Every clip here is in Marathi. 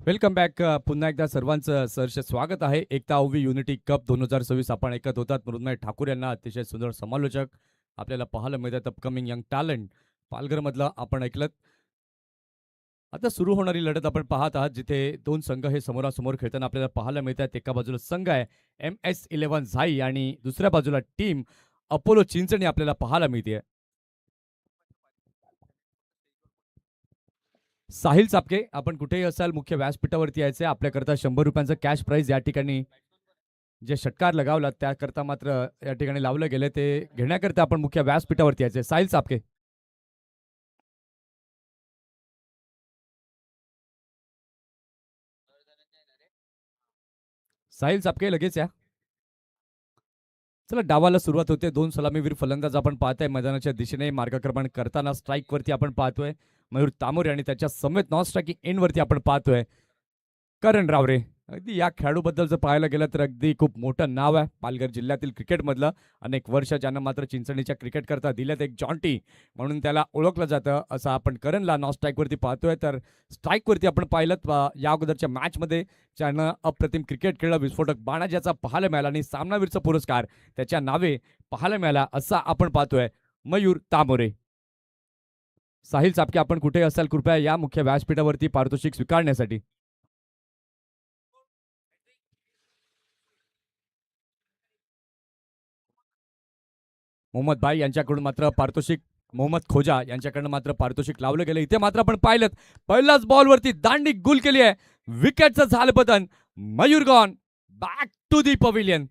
Welcome back. पुन्हा एकदा सर्वांचं सहर्ष स्वागत आहे. एकता ओवी युनिटी कप 2026 आपण ऐकत होतात. मृण्मय ठाकूर यांना अतिशय सुंदर समालोचक आपल्याला पाहायला मिळतात. अपकमिंग यंग टॅलेंट पालघरमधलं आपण ऐकलं. आता सुरू होणारी लढत आपण पाहत आहात, जिथे दोन संघ हे समोरासमोर खेळताना आपल्याला पाहायला मिळतात. एका बाजूला संघ आहे MS11 झाई आणि दुसऱ्या बाजूला टीम अपोलो चिंचणी आपल्याला पाहायला मिळते. साहिल चापके, आपण कुठेही असाल मुख्य व्यासपीठावरती यायचे. आपल्याकरता 100 रुपयांचं कॅश प्राइज या ठिकाणी जे षटकार लगावला त्याकरता मात्र या ठिकाणी लावलं गेलं, ते घेण्याकरता आपण मुख्य व्यासपीठावरती यायचे. साहिल चापके, साहिल चापके लगेच या. चला, डावाला सुरुवात होते. दोन सलामीवीर फलंदाज आपण पाहताय मैदानाच्या दिशेने मार्गक्रमण करताना. स्ट्राईक वरती आपण पाहतोय मयूर तामोरे आणि त्याच्या समेत नॉन स्ट्रायकिंग एंड वरती आपण पाहतोय करण रावरे. अगदी या खेळाडूबद्दल जर पाहायला गेलं तर अगदी खूप मोठं नाव आहे पालघर जिल्ह्यातील क्रिकेटमधलं. अनेक वर्ष ज्यांना मात्र चिंचणीच्या क्रिकेट करता दिल्यात, एक जॉन्टी म्हणून त्याला ओळखलं जातं. असं आपण करणला नॉन स्ट्राईकवरती पाहतोय. तर स्ट्राईकवरती आपण पाहिलं या अगोदरच्या मॅचमध्ये ज्यानं अप्रतिम क्रिकेट खेळलं, विस्फोटक बाणा ज्याचा पाहायला मिळाला आणि सामनावीरचा पुरस्कार त्याच्या नावे पाहायला मिळाला, असा आपण पाहतोय मयूर तामोरे. साहिल चापके, आपण कुठे असाल कृपया या मुख्य व्यासपीठावरती पारितोषिक स्वीकारण्यासाठी. मोहम्मद भाई यांच्याकडून मात्र पारितोषिक, मोहम्मद खोजा यांच्याकडून मात्र पारितोषिक लावलं गेलं. इथे मात्र आपण पाहिलं पहिल्याच बॉलवरती दांडी गुल केली आहे. विकेटचं झालं बदन. Mayur gone back to the pavilion.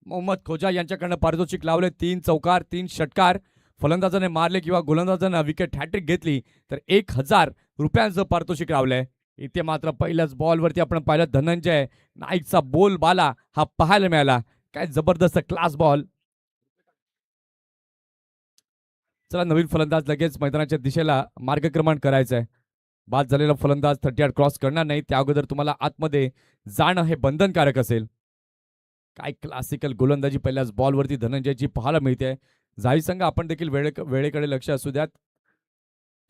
Mohammed Khoja यांच्याकडनं पारितोषिक लावले. 3 चौकार 3 षटकार फलंदाजाने मारले किंवा गोलंदाजानं विकेट हॅट्रिक घेतली तर 1000 रुपयांचं पारितोषिक लावलंय. इथे मात्र पहिल्याच बॉलवरती आपण पाहिलं धनंजय नाईकचा बोल बाला हा पाहायला मिळाला. काय जबरदस्त क्लास बॉल. चला, नवीन फलंदाज लगेच मैदानाच्या दिशेला मार्गक्रमण करायचं आहे. बाद झालेला फलंदाज 38 क्रॉस करणार नाही, त्या अगोदर तुम्हाला आतमध्ये जाणं हे बंधनकारक असेल. काय क्लासिकल गोलंदाजी पहिल्याच बॉलवरती धनंजयची पाहायला मिळते. जाहीर संघ आपण देखील वेळेकडे लक्ष असू द्यात.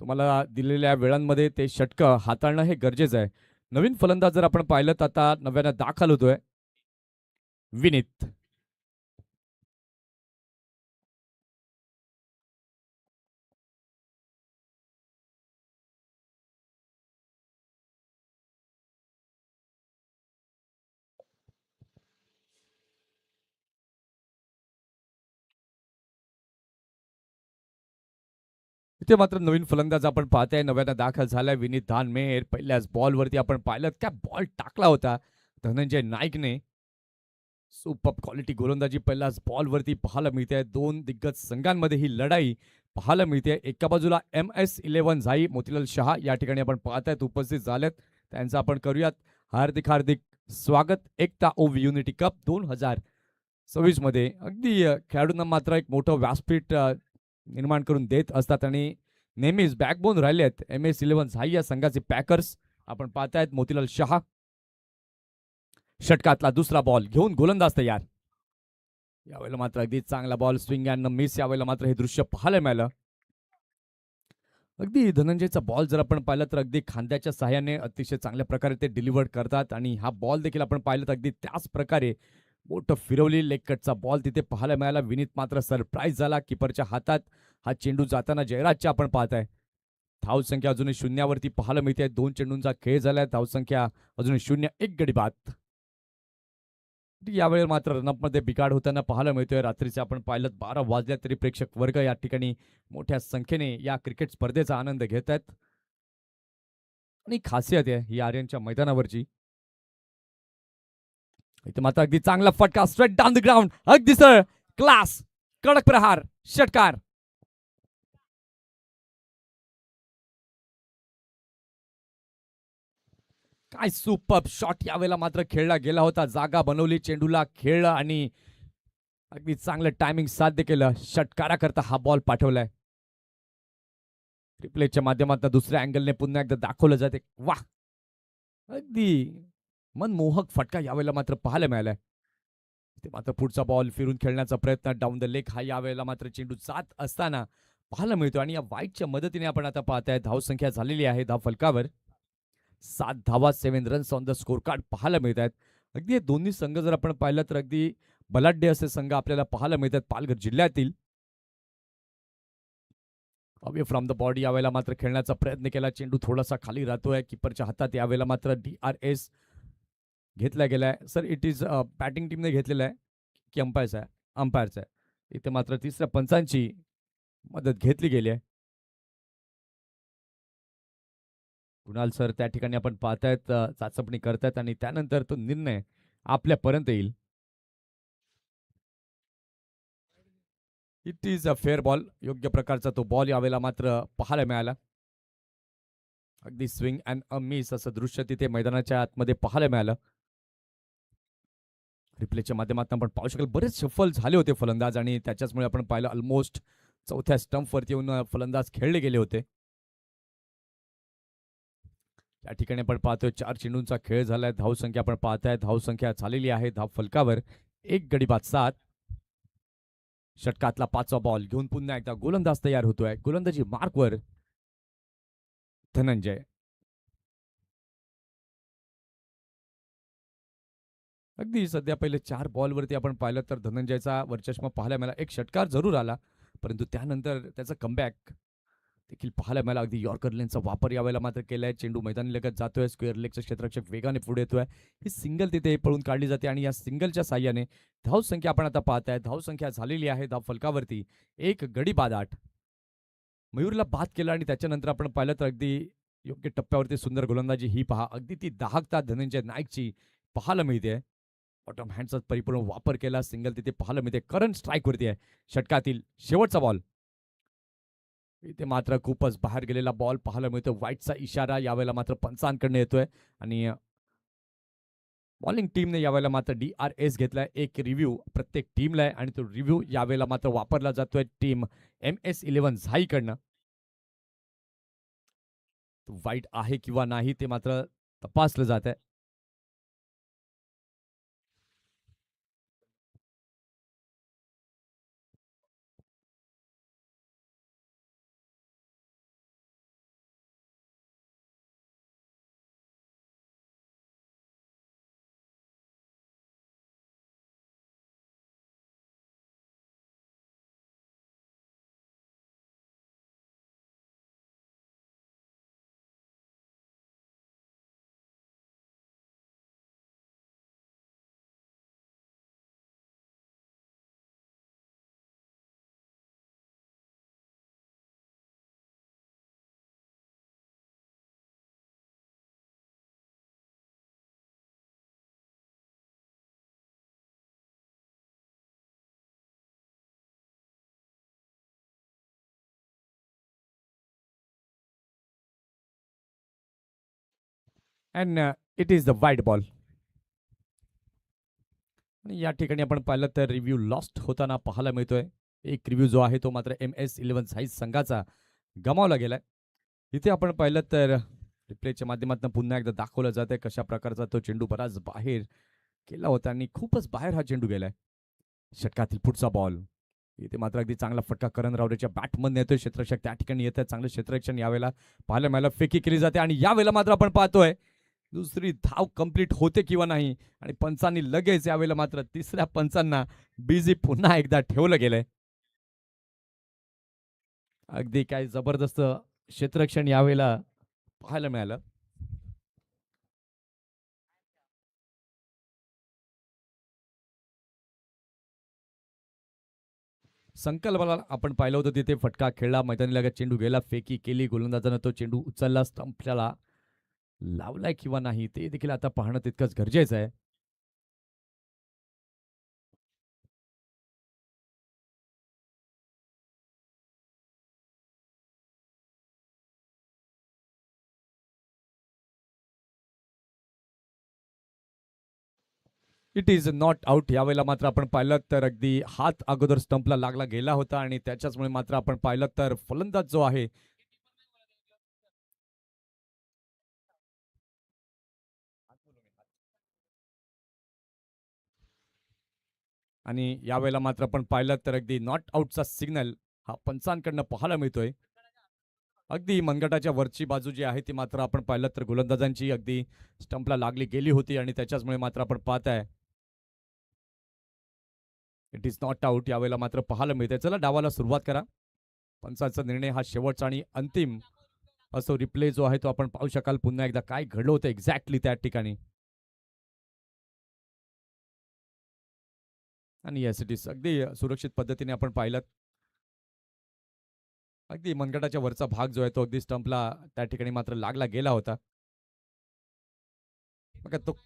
तुम्हाला दिलेल्या वेळांमध्ये ते षटकं हाताळणं हे गरजेचं आहे. नवीन फलंदाज जर आपण पाहिलं तर आता नव्यानं दाखल होतोय विनीत. इथे मात्र नवीन फलंदाज आपण पाहताय नव्यानं दाखल झालाय विनीत धानमेर. पहिल्याच बॉलवरती आपण पाहिलं काय बॉल टाकला होता धनंजय नाईकने. सुपर क्वालिटी गोलंदाजी पहिल्याच बॉलवरती पाहायला मिळते. दोन दिग्गज संघांमध्ये ही लढाई पाहायला मिळते. एका बाजूला MS11 झाई मोतीलाल शहा या ठिकाणी आपण पाहतायत उपस्थित झालेत. त्यांचं आपण करूयात हार्दिक हार्दिक स्वागत एकता ओव्ह युनिटी कप 2026 मध्ये. अगदी खेळाडूंना मात्र एक मोठं व्यासपीठ निर्माण करून देत असतात आणि नेहमीच बॅकबोन राहिले आहेत MS11 झाई या संघाचे पॅकर्स. आपण पाहतायत मोतीलाल शहा. षटकातला दुसरा बॉल घेऊन गोलंदाज तयार. यावेळेला मात्र अगदी चांगला बॉल स्विंग अँड मिस. यावेळेला मात्र हे दृश्य पाहायला मिळालं. अगदी धनंजयचा बॉल जर आपण पाहिलं तर अगदी खांद्याच्या सहाय्याने अतिशय चांगल्या प्रकारे ते डिलिव्हर करतात आणि हा बॉल देखील आपण पाहिलं तर अगदी त्याच प्रकारे मोठं फिरवली लेग कटचा बॉल तिथे पाहायला मिळाला. विनीत मात्र सरप्राईज झाला. किपरच्या हातात हा चेंडू जाताना जयराजच्या आपण पाहताय. धावसंख्या अजूनही शून्यावरती पाहायला मिळते. 2 चेंडूंचा खेळ झालाय. धावसंख्या अजूनही 0, 1 गडी बाद. यावेळी मात्र रनअपमध्ये बिघाड होताना पाहायला मिळतोय. रात्रीचे आपण पाहिलं 12 वाजल्या तरी प्रेक्षक वर्ग या ठिकाणी मोठ्या संख्येने या क्रिकेट स्पर्धेचा आनंद घेत आहेत आणि खासियत आहे ही आर्यनच्या मैदानावरची. इथे मात्र अगदी चांगला फटका स्ट्रेट डाऊन द ग्राउंड. अगदी सर क्लास कडक प्रहार षटकार. काय सुपर शॉट यावेळेला मात्र खेळला गेला होता. जागा बनवली, चेंडूला खेळलं आणि अगदी चांगलं टायमिंग साध्य केलं. षटकाराकरता हा बॉल पाठवलाय. रिप्लेच्या माध्यमातून दुसऱ्या अँगलने पुन्हा एकदा दाखवलं जाते. वाह, अगदी मनमोहक फटका यावेळेला मात्र पाहायला मिळालाय. ते मात्र पुढचा बॉल फिरून खेळण्याचा प्रयत्न डाऊन द लेग हा यावेळेला मात्र चेंडू जात असताना पाहायला मिळतो आणि या वाईटच्या मदतीने आपण आता पाहताय धावसंख्या झालेली आहे धाव फलकावर 7 धावा, 7 runs on the score card पाहायला मिळत आहेत. अगदी हे दोन्ही संघ जर आपण पाहिलं तर अगदी बलाढ्य असे संघ आपल्याला पाहायला मिळतात पालघर जिल्ह्यातील. अवे फ्रॉम द बॉडी यावेळेला मात्र खेळण्याचा प्रयत्न केला. चेंडू थोडासा खाली राहतोय किपरच्या हातात. यावेळेला मात्र DRS घेतला गेलाय. सर इट इज बॅटिंग टीमने घेतलेला आहे की अंपायरचा आहे? अंपायरचा आहे. इथे मात्र तिसऱ्या पंचांची मदत घेतली गेली आहे. कुणाल सर त्या ठिकाणी आपण पाहतायत चाचपणी करतायत आणि त्यानंतर तो निर्णय आपल्यापर्यंत येईल. It is a fair ball. योग्य प्रकारचा तो बॉल यावेळेला मात्र पाहायला मिळाला. अगदी स्विंग अँड अ मिस असं दृश्य तिथे मैदानाच्या आतमध्ये पाहायला मिळालं. रिप्लेच्या माध्यमातून आपण पाहू शकाल बरेच सफल झाले होते फलंदाज आणि त्याच्याचमुळे आपण पाहिलं ऑलमोस्ट चौथ्या स्टंपवरती येऊन फलंदाज खेळले गेले होते. या ठिकाणी आपण पाहतोय 4 चेंडूंचा खेळ झालाय. धावसंख्या आपण पाहताय. धावसंख्या झालेली आहे धाव फलकावर 1 गडी बाद 7. षटकातला 5वा बॉल घेऊन पुन्हा एकदा गोलंदाज तयार होतोय. गोलंदाजी मार्कवर धनंजय. अगदी सध्या पहिले 4 बॉलवरती आपण पाहिलं तर धनंजयचा वर्चस्व पाहायला मिळाला. एक षटकार जरूर आला, परंतु त्यानंतर त्याचा कमबॅक देखील पाहायला मिळाला. अगदी यॉर्कर लेनचा वापर यावेळेला मात्र केलाय. चेंडू मैदानी लगत जातोय. स्क्वेअर लेगचं क्षेत्ररक्षक वेगाने पुढे येतोय. ही सिंगल तिथे पळून काढली जाते आणि या सिंगलच्या साह्याने धावसंख्या आपण आता पाहताय. धावसंख्या झालेली आहे धाव फलकावरती 1 गडी बाद 8. मयूरला बाद केला आणि त्याच्यानंतर आपण पाहिलं तर अगदी योग्य टप्प्यावरती सुंदर गोलंदाजी ही पहा. अगदी ती दाहकता धनंजय नाईकची पाहायला मिळते. बॉटम हँडचा परिपूर्ण वापर केला. सिंगल तिथे पाहायला मिळते. करंट स्ट्राईकवरती आहे. षटकातील शेवटचा बॉल. इथे मात्र खूपच बाहेर गेलेला बॉल पाहायला मिळतो. व्हाईटचा इशारा यावेळेला मात्र पंचांकडनं येतोय आणि बॉलिंग टीमने यावेळेला मात्र DRS घेतलाय. एक रिव्ह्यू प्रत्येक टीमला आहे आणि तो रिव्ह्यू यावेळेला मात्र वापरला जातोय टीम MS11 झाईकडनं. वाईट आहे किंवा नाही ते मात्र तपासलं जात आहे. अँड इट इज द वाईट बॉल. आणि या ठिकाणी आपण पाहिलं तर रिव्ह्यू लॉस्ट होताना पाहायला मिळतोय. एक रिव्ह्यू जो आहे तो मात्र MS11 साईज संघाचा गमावला गेलाय. इथे आपण पाहिलं तर रिप्लेच्या माध्यमातून पुन्हा एकदा दाखवलं जात आहे कशा प्रकारचा तो चेंडू बराच बाहेर केला होता आणि खूपच बाहेर हा चेंडू गेलाय. षटकातील पुढचा बॉल. इथे मात्र अगदी चांगला फटका करण रावडेच्या बॅटमधून येतोय. क्षेत्ररक्षक त्या ठिकाणी येत आहे. चांगलं क्षेत्ररक्षण यावेळेला पाहायला मिळालं. फेकी केली जाते आणि यावेळेला मात्र आपण पाहतोय दुसरी धाव कंप्लीट होते किंवा नाही आणि पंचांनी लगेच यावेळेला मात्र तिसऱ्या पंचांना बिझी पुन्हा एकदा ठेवलं गेलंय. अगदी काय जबरदस्त क्षेत्ररक्षण यावेळेला पाहायला मिळालं. संकल्पाला आपण पाहिलं होतं तिथे फटका खेळला. मैदानी लगत चेंडू गेला. फेकी केली. गोलंदाजानं तो चेंडू उचलला. स्टंपला लावलाय किंवा नाही ते देखील आता पाहणं तितकंच गरजेचं आहे. It is not out. यावेळेला मात्र आपण पाहिलं तर अगदी हात अगोदर स्टंपला लागला गेला होता आणि त्याच्याचमुळे मात्र आपण पाहिलं तर फलंदाज जो आहे आणि यावेळेला मात्र आपण पाहिलं तर अगदी नॉट आउटचा सिग्नल हा पंचांकडनं पाहायला मिळतोय. अगदी मनगटाच्या वरची बाजू जी आहे ती मात्र आपण पाहिलं तर गोलंदाजांची अगदी स्टंपला लागली गेली होती आणि त्याच्याचमुळे मात्र आपण पाहताय इट इज नॉट आउट. यावेळेला मात्र पाहायला मिळते. चला डावाला सुरुवात करा. पंचांचा निर्णय हा शेवटचा आणि अंतिम असो. रिप्ले जो आहे तो आपण पाहू शकाल पुन्हा एकदा काय घडलं होतं एक्झॅक्टली त्या ठिकाणी. आणि येस इट इज अगदी सुरक्षित पद्धतीने आपण पाहिलं. अगदी मनगटाच्या वरचा भाग जो आहे तो अगदी स्टंपला त्या ठिकाणी मात्र लागला गेला होता. बघा तो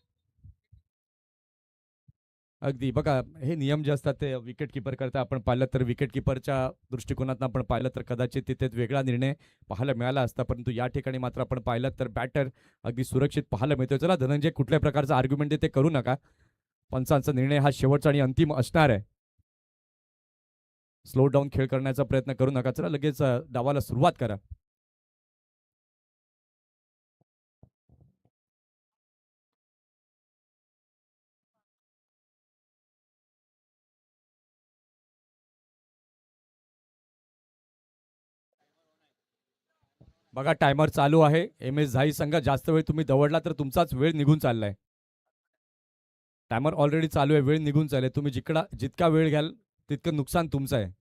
अगदी बघा हे नियम जे असतात ते विकेट किपर करता आपण पाहिलं तर विकेट किपरच्या दृष्टिकोनातून आपण पाहिलं तर कदाचित तिथे वेगळा निर्णय पाहायला मिळाला असता, परंतु या ठिकाणी मात्र आपण पाहिलं तर बॅटर अगदी सुरक्षित पाहायला मिळतोय. चला धनंजय कुठल्या प्रकारचा आर्ग्युमेंट ते करू नका. पंचांचा निर्णय हा शेवटचा आणि अंतिम असणार आहे. स्लो डाऊन खेळ करण्याचा प्रयत्न करू नका. चला लगेच डावाला सुरुवात करा. बघा टायमर चालू आहे. एम एस झाई संघ जास्त वेळ तुम्ही दवडला तर तुमचाच वेळ निघून चाललाय. टायमर ऑलरेडी चालू आहे. वेळ निघून चालले. तुम्ही जितका वेळ घ्याल तितकं नुकसान तुमचं आहे.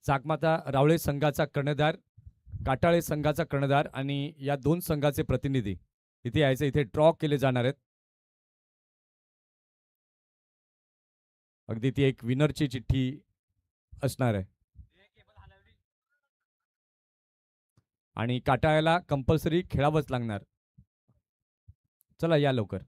जागमाता रावळे संघाचा कर्णधार, काटाळे संघाचा कर्णधार आणि या दोन संघाचे प्रतिनिधी इथे यायचे. इथे ड्रॉ केले जाणार आहेत. अगदी ती एक विनरची चिठ्ठी असणार आहे. आणि काटाळ्याला कंपल्सरी खेळावंच लागणार. चला या लवकर.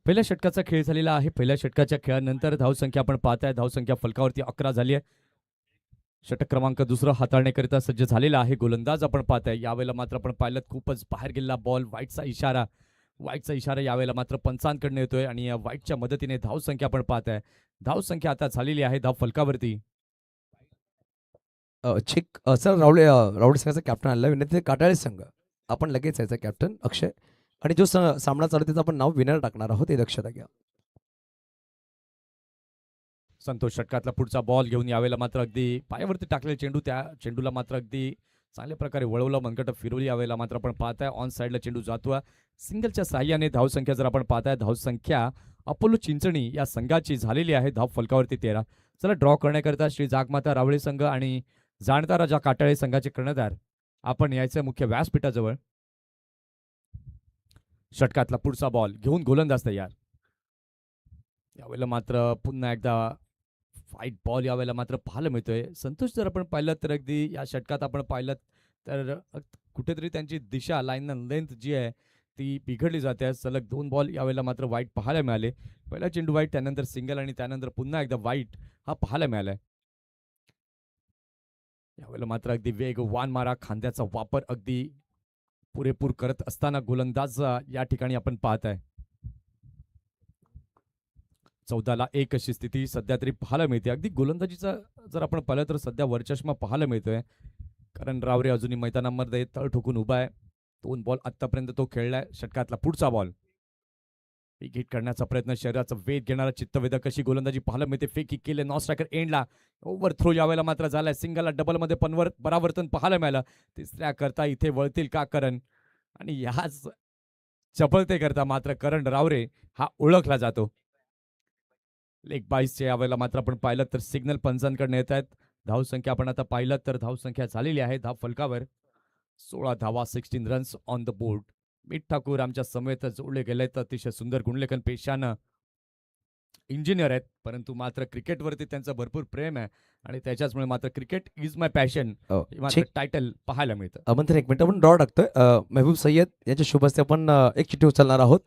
पहिल्या षटकाचा खेळ झालेला आहे. पहिल्या षटकाच्या खेळानंतर धावसंख्या आपण पाहताय. धावसंख्या फलकावरती 11 झाली आहे. षटक क्रमांक दुसरं हाताळण्याकरिता सज्ज झालेला आहे गोलंदाज आपण पाहताय. यावेळेला मात्र आपण पाहिलं खूपच बाहेर गेलेला बॉल. वाईटचा इशारा यावेळेला मात्र पंचांकडनं येतोय आणि या वाईटच्या मदतीने धावसंख्या आपण पाहताय. धावसंख्या आता झालेली आहे धाव फलकावरती. सर रावळे संघाचा कॅप्टन आलेला आहे विनंती काटाळे संघ. आपण लगेच यायचा कॅप्टन अक्षय आणि जो सामना चालू त्याचं आपण नाव विनर टाकणार आहोत हे लक्षात घ्या. संतोष षटकातला पुढचा बॉल घेऊन यावेळेला मात्र अगदी पायावरती टाकलेला चेंडू, त्या चेंडूला मात्र अगदी चांगल्या प्रकारे वळवलं, मनगट फिरवली. यावेळेला मात्र आपण पाहताय ऑन साईडला चेंडू जातोय. सिंगलच्या साह्याने धावसंख्या जर आपण पाहताय, धावसंख्या अपोलो चिंचणी या संघाची झालेली आहे. धाव फलकावरती 13. चला ड्रॉ करण्याकरता श्री जागमाता रावळे संघ आणि जाणता राजा काटाळे संघाचे कर्णधार आपण यायचं मुख्य व्यासपीठाजवळ. षटकातला पुढचा बॉल घेऊन गोलंदाज तयार. यावेळेला मात्र पुन्हा एकदा फाईट बॉल यावेळेला मात्र पाहायला मिळतोय. संतोष जर आपण पाहिलं तर अगदी या षटकात आपण पाहिलं तर कुठेतरी त्यांची दिशा, लाईन लेंथ जी आहे ती बिघडली जाते. सलग 2 बॉल यावेळेला मात्र वाईट पाहायला मिळाले. पहिला चेंडू वाईट, त्यानंतर सिंगल आणि त्यानंतर पुन्हा एकदा वाईट हा पाहायला मिळालाय. यावेळेला मात्र अगदी वेगवान मारा, खांद्याचा वापर अगदी पुरेपूर करत असताना गोलंदाज या ठिकाणी आपण पाहत आहे. 14-1 अशी स्थिती सध्या तरी पाहायला मिळते. अगदी गोलंदाजीचा जर आपण पाहिलं तर सध्या वरचष्मा पाहायला मिळतोय. कारण रावरे अजूनही मैदानामध्ये तळ ठोकून उभा आहे. 2 बॉल आतापर्यंत तो खेळलाय. षटकातला पुढचा बॉल फेक हिट करण्याचा प्रयत्न, शरीराचा वेध घेणारा चित्तवेधक अशी गोलंदाजी पाहायला मिळते. फेक हिट केले, नॉन स्ट्रायकर एंडला ओव्हर थ्रो यावेळेला मात्र झालाय. सिंगलला डबलमध्ये परावर्तन पाहायला मिळालं. तिसऱ्या करता इथे वळतील का करण, आणि ह्याच चपळते करता मात्र करण रावरे हा ओळखला जातो. लेग बाईसच्या यावेळेला मात्र आपण पाहिलं तर सिग्नल पंचांकडे येत आहेत. धावसंख्या आपण आता पाहिलं तर धावसंख्या झालेली आहे धाव फलकावर 16 धावा, 16 रन्स ऑन द बोर्ड. मीठ ठाकूर आमच्या समेत जोडले गेले तर अतिशय सुंदर गुणलेखन पेशानं इंजिनियर आहेत, परंतु मात्र क्रिकेटवरती त्यांचं भरपूर प्रेम आहे आणि त्याच्याचमुळे मात्र क्रिकेट इज माय पॅशन हे मात्र ठीक. टायटल पाहायला मिळतं. मंथन एक मिनिट आपण ड्रॉ टाकतोय. महबूब सय्यद यांच्या शुभ हस्ते आपण एक चिठ्ठी उचलणार आहोत.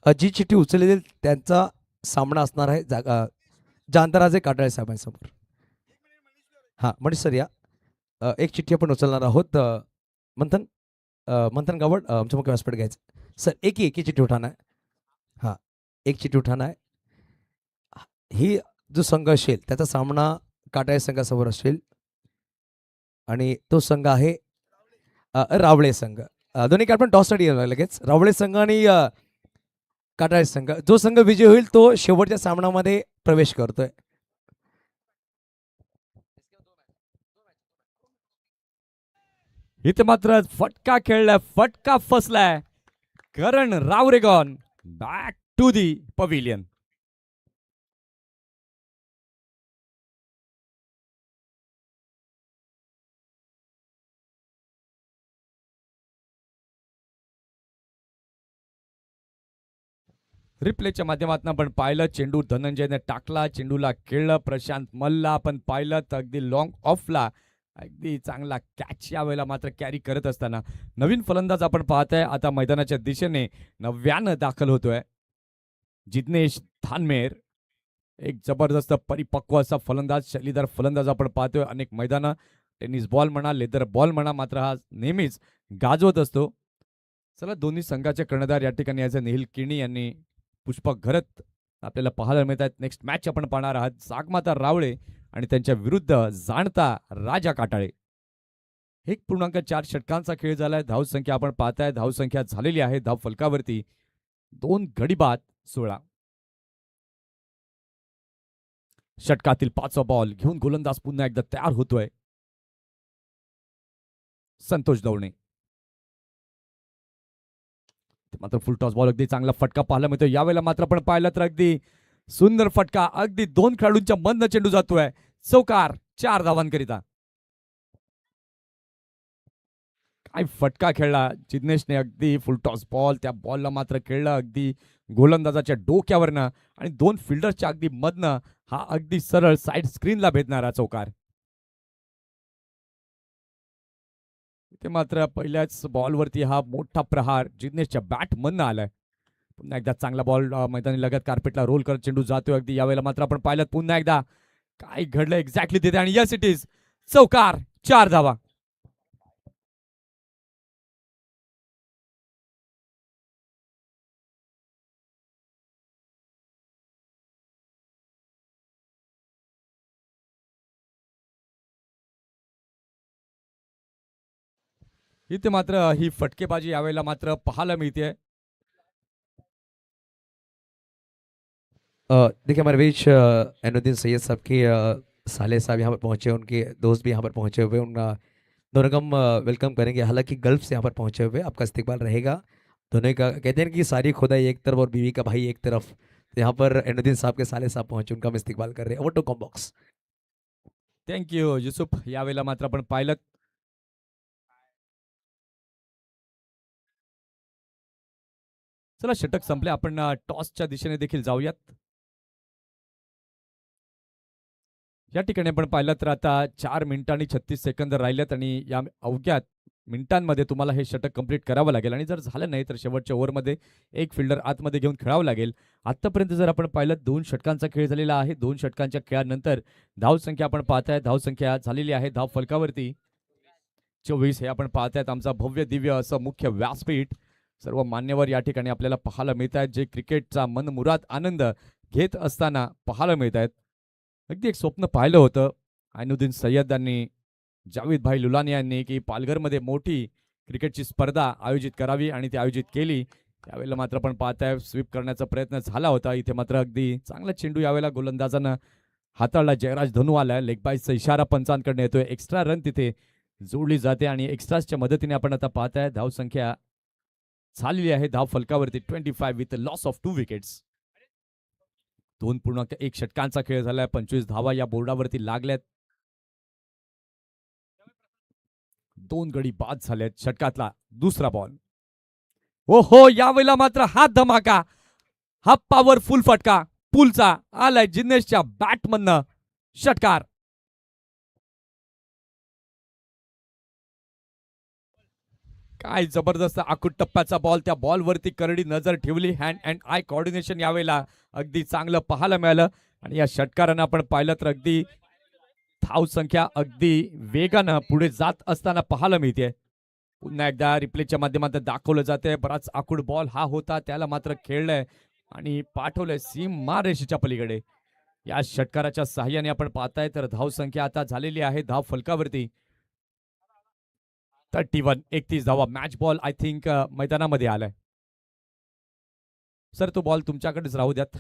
जी चिठ्ठी उचलली जाईल त्यांचा सामना असणार आहे जानतराजे काटाळे साहेबांसमोर. हां मनीष सर या. एक चिठ्ठी आपण उचलणार आहोत. मंथन मंथन गावड आमचं मुख्य व्यासपीठ घ्यायचं. सर एक ही चिठ्ठी उठाना है. हां एक चिठ्ठी उठाना है. ही जो संघ असेल त्याचा सामना काटाळे संघासमोर असेल आणि तो संघ आहे रावळे संघ. दोन्ही काय आपण टॉससाठी येणार लगेच. रावळे संघ आणि काटाळे संघ. जो संघ विजय होईल तो शेवटच्या सामन्यामध्ये प्रवेश करतोय. इथे मात्र फटका खेळलाय, फटका फसलाय. करण रावरेगॉन बॅक टू दी पवेलियन. रिप्लेच्या माध्यमातून आपण पाहिलं चेंडू धनंजयने टाकला, चेंडूला खेळलं प्रशांत मल्ला. आपण पाहिलं तर अगदी लॉंग ऑफला अगदी चांगला कॅच यावेळेला मात्र कॅरी करत असताना नवीन फलंदाज आपण पाहताय आता मैदानाच्या दिशेने नव्यानं दाखल होतोय. जिग्नेश धानमेर एक जबरदस्त परिपक्व असा फलंदाज, शैलीदार फलंदाज आपण पाहतोय. अनेक मैदानं टेनिस बॉल म्हणा, लेदर बॉल म्हणा, मात्र हा नेहमीच गाजवत असतो. चला दोन्ही संघाचे कर्णधार या ठिकाणी याचे निखिल किणी यांनी पुष्पक घरत आपल्याला पाहायला मिळत आहेत. नेक्स्ट मॅच आपण पाहणार आहात जागमाता रावळे आणि त्यांच्या विरुद्ध जाणता राजा काटाळे. 1.4 षटकांचा खेळ झालाय. धावसंख्या आपण पाहताय, धावसंख्या झालेली आहे धाव फलकावरती 2 गडी बाद 16. षटकातील 5वा बॉल घेऊन गोलंदाज पुन्हा एकदा तयार होतोय संतोष दवणे. मात्र फुल टॉस बॉल अगदी चांगला फटका पाहायला मिळतो. यावेळेला मात्र आपण पाहिलं तर अगदी सुंदर फटका, अगदी 2 खेळाडूंच्या मधनं चेंडू जातोय. चौकार 4 धावांकरिता. काय फटका खेळला जिग्नेशने, अगदी फुल टॉस बॉल. त्या बॉलला मात्र खेळलं अगदी गोलंदाजाच्या डोक्यावरनं आणि 2 फिल्डर्सच्या अगदी मधनं हा अगदी सरळ साईड स्क्रीनला भेटणारा चौकार. ते मात्र पहिल्याच बॉलवरती हा मोठा प्रहार जिग्नेशच्या बॅट मधनं आलाय. पुन्हा एकदा चांगला बॉल मैदानी लगत कार्पेटला रोल करत चेंडू जातोय. अगदी यावेळेला मात्र आपण पाहिलं पुन्हा एकदा काय घडलं एक्झॅक्टली तिथे आणि यस इट इज चौकार 4 धावा. इथे मात्र ही फटकेबाजी यावेळेला मात्र पाहायला मिळते. देखिए हमारे बीच एनुद्दीन सैयद साहब की साले साहब यहाँ पर पहुँचे, उनके दोस्त भी यहाँ पर पहुँचे हुए, उनका दोनों का हम वेलकम करेंगे. हालांकि गल्फ से यहाँ पर पहुँचे हुए, आपका इस्तकबाल रहेगा. दोनों का कहते हैं कि सारी खुदाई एक तरफ और बीवी का भाई एक तरफ. तो यहाँ पर एनुद्दीन साहब के साले साहब पहुँचे, उनका हम इस्तकबाल कर रहे हैं. Over to comm box. Thank you Yusuf. यावेळेला मात्र आपण पाहिलं चला षटक संपले. आपण टॉसच्या दिशेने देखील जाऊयात. या ठिकाणी आपण पाहिलं तर आता 4 मिनिटं आणि 36 सेकंद राहिलेत आणि या अवघ्या मिनिटांमध्ये तुम्हाला हे षटक कंप्लीट करावं लागेल आणि जर झालं नाही तर शेवटच्या ओव्हरमध्ये एक फिल्डर आतमध्ये घेऊन खेळावं लागेल. आतापर्यंत जर आपण पाहिलं 2 षटकांचा खेळ झालेला आहे. 2 षटकांच्या खेळानंतर धावसंख्या आपण पाहताय, धावसंख्या झालेली आहे धाव फलकावरती 24. हे आपण पाहतायत आमचा भव्य दिव्य असं मुख्य व्यासपीठ. सर्व मान्यवर या ठिकाणी आपल्याला पाहायला मिळत आहेत, जे क्रिकेटचा मनमुराद आनंद घेत असताना पाहायला मिळत आहेत. अगदी एक स्वप्न पाहिलं होतं ऐनुद्दीन सय्यद यांनी, जावेद भाई लुलानी यांनी, की पालघरमध्ये मोठी क्रिकेटची स्पर्धा आयोजित करावी आणि ती आयोजित केली. त्यावेळेला मात्र आपण पाहताय स्वीप करण्याचा प्रयत्न झाला होता. इथे मात्र अगदी चांगला चेंडू यावेळेला गोलंदाजानं हाताळला. जयराज धनू आलाय, लेग बायचा इशारा पंचांकडे येतोय. एक्स्ट्रा रन तिथे जोडली जाते आणि एक्स्ट्राच्या मदतीने आपण आता पाहताय धावसंख्या झालेली आहे धाव फलकावरती 25 विथ लॉस ऑफ 2 विकेट्स. 2.1 षटकांचा खेळ झालाय. 25 धावा या बोर्डावरती लागल्यात. 2 गडी बाद झालेत. षटकातला दुसरा बॉल. ओहो यावेळेला मात्र हा धमाका, हा पॉवरफुल फटका पुलचा आलाय जिग्नेशच्या बॅटमधनं षटकार. काय जबरदस्त आखूड टप्प्याचा बॉल, त्या बॉलवरती करडी नजर ठेवली. हँड अँड आय कोऑर्डिनेशन यावेळेला अगदी चांगलं पाहायला मिळालं. आणि या षटकारानं आपण पाहिलं तर अगदी धाव संख्या अगदी वेगानं पुढे जात असताना पाहायला मिळते. पुन्हा एकदा रिप्लेच्या माध्यमातून दाखवलं जाते. बराच आखूड बॉल हा होता, त्याला मात्र खेळलंय आणि पाठवलंय सीमा रेषेच्या पलीकडे. या षटकाराच्या साह्याने आपण पाहताय तर धाव संख्या आता झालेली आहे धाव फलकावरती 31. 31 धावा. मॅच बॉल आय थिंक मैदानामध्ये आलाय. सर तो बॉल तुमच्याकडेच राहू द्यात.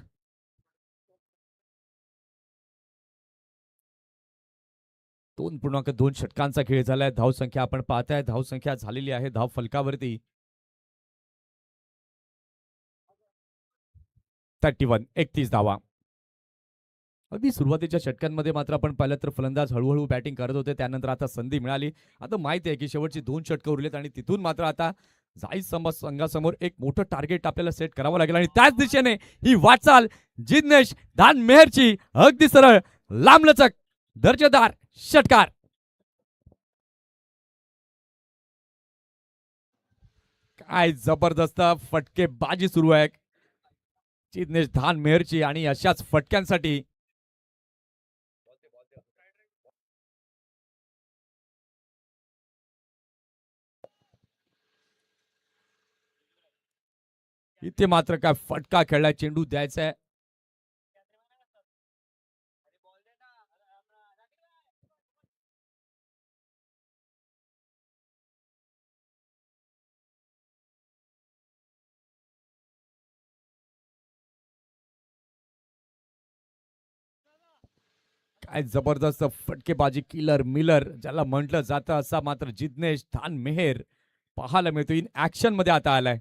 दोन पूर्णांक 2 षटकांचा खेळ झालाय. धाव संख्या आपण पाहताय, धाव संख्या झालेली आहे धाव फलकावरती 31. 31 धावा. अगदी सुरुवातीच्या षटकांमध्ये मात्र आपण पाहिलं तर फलंदाज हळूहळू बॅटिंग करत होते. त्यानंतर आता संधी मिळाली. आता माहिती आहे की शेवटची 2 षटकं उरलीत आणि तिथून मात्र आता जाई संघासमोर एक मोठं टार्गेट आपल्याला सेट करावं लागेल आणि त्याच दिशेने ही वाटचाल जिग्नेश धान मेहरची. अगदी सरळ लांबलचक दर्जेदार षटकार. काय जबरदस्त फटकेबाजी सुरू आहे जिग्नेश धान मेहरची आणि अशाच फटक्यांसाठी इथे मात्र काय फटका खेळलाय. चेंडू द्यायचा आहे. काय जबरदस्त फटकेबाजी किलर मिलर ज्याला म्हटलं जातं असा मात्र जिग्नेश धान मेहर पाहायला मिळतो. इन ऍक्शन मध्ये आता आलाय.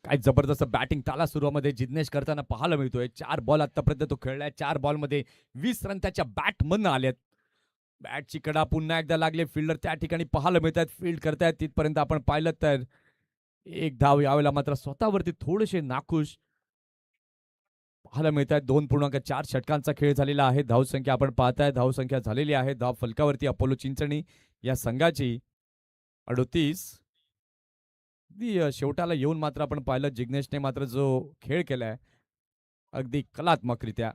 काय जबरदस्त बॅटिंग ताला सुरुवामध्ये जिग्नेश करताना पाहायला मिळतोय. 4 बॉल आतापर्यंत तो खेळलाय. 4 बॉल मध्ये 20 रन त्याच्या बॅट मधनं आलेत. बॅटची कडा पुन्हा एकदा लागले. फिल्डर त्या ठिकाणी पाहायला मिळत आहेत, फील्ड करतायत. तिथपर्यंत आपण पाहिलं तर एक धाव यावेळेला मात्र स्वतःवरती थोडेसे नाखुश पाहायला मिळत आहेत. 2.4 षटकांचा खेळ झालेला आहे. धावसंख्या आपण पाहताय, धावसंख्या झालेली आहे धाव फलकावरती अपोलो चिंचणी या संघाची 38. शेवटाला येऊन मात्र आपण पाहिलं जिग्नेशने मात्र जो खेळ केलाय अगदी कलात्मकरित्या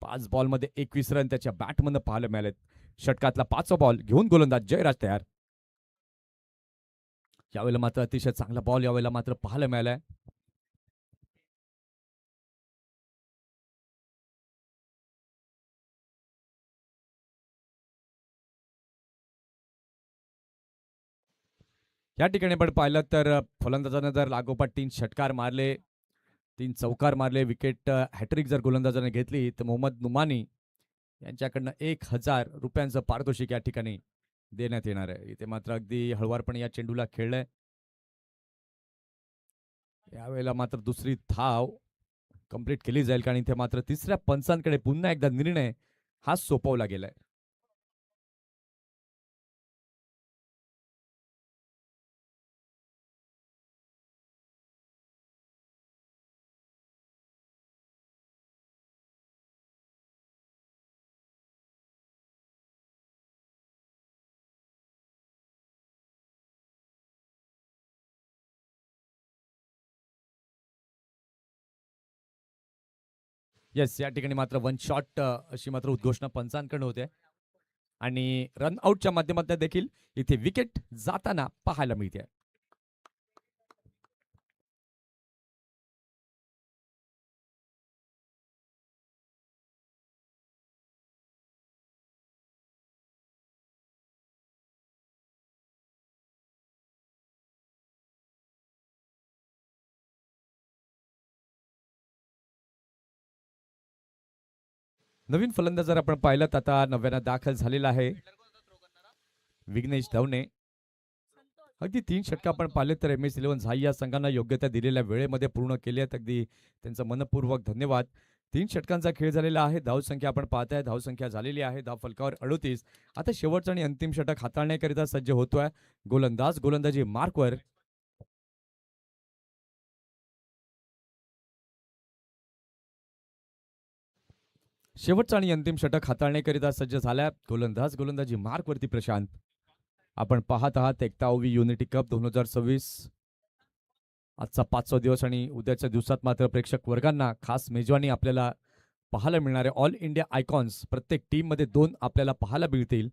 5 बॉलमध्ये 21 रन त्याच्या बॅटमधनं पाहायला मिळालेत. षटकातला 5वा बॉल घेऊन गोलंदाज जयराज तयार. यावेळेला मात्र अतिशय चांगला बॉल यावेळेला मात्र पाहायला मिळालाय. या ठिकाणी आपण पाहिलं तर फलंदाजानं जर लागोपाठ 3 षटकार मारले, 3 चौकार मारले, विकेट हॅट्रिक जर गोलंदाजाने घेतली तर मोहम्मद नुमानी यांच्याकडनं 1000 रुपयांचं पारितोषिक या ठिकाणी देण्यात येणार आहे. इथे मात्र अगदी हळवारपणे या चेंडूला खेळलंय. यावेळेला मात्र दुसरी धाव कंप्लीट केली जाईल कारण इथे मात्र तिसऱ्या पंचांकडे पुन्हा एकदा निर्णय हा सोपवला गेलाय. येस, या ठिकाणी मात्र 1 शॉट अशी मात्र उद्घोषणा पंचांकडे होते आणि रन आउटच्या माध्यमातून देखील इथे विकेट जाताना पाहायला मिळते. नवीन फलंदाज जर आपण पाहिलं तर आता नव्यानं दाखल झालेला आहे विघ्नेश धवणे. अगदी 3 षटकं आपण पाहिले तर MS11 झाई या संघांना योग्य त्या दिलेल्या वेळेमध्ये पूर्ण केले आहेत. अगदी त्यांचं मनपूर्वक धन्यवाद. तीन षटकांचा खेळ झालेला आहे. धावसंख्या आपण पाहताय, धावसंख्या झालेली आहे धाव फलकावर 38. आता शेवटचं आणि अंतिम षटक हाताळण्याकरिता सज्ज होतोय गोलंदाज. गोलंदाजी मार्कवर. शेवटचं आणि अंतिम षटक हाताळण्याकरिता सज्ज झाल्या गोलंदाज. गोलंदाजी मार्कवरती प्रशांत. आपण पाहत आहात एकतावी युनिटी कप 2026. आजचा 5वा दिवस आणि उद्याच्या दिवसात मात्र प्रेक्षक वर्गांना खास मेजवानी आपल्याला पाहायला मिळणारे ऑल इंडिया आयकॉन्स प्रत्येक टीम मध्ये 2 आपल्याला पाहायला मिळतील.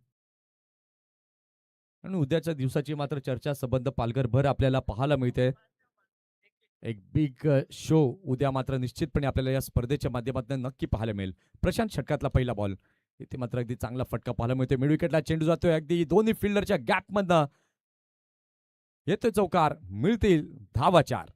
आणि उद्याच्या दिवसाची मात्र चर्चा संबंध पालघरभर आपल्याला पाहायला मिळते. एक बिग शो उद्या मात्र निश्चितपणे आपल्याला या स्पर्धेच्या माध्यमातून नक्की पाहायला मिळेल. प्रशांत षटकातला पहिला बॉल. इथे मात्र अगदी चांगला फटका पाहायला मिळतोय. मिड विकेटला चेंडू जातोय अगदी दोन्ही फिल्डरच्या गॅप मधनं. येतोय चौकार. मिळतील धावा 4.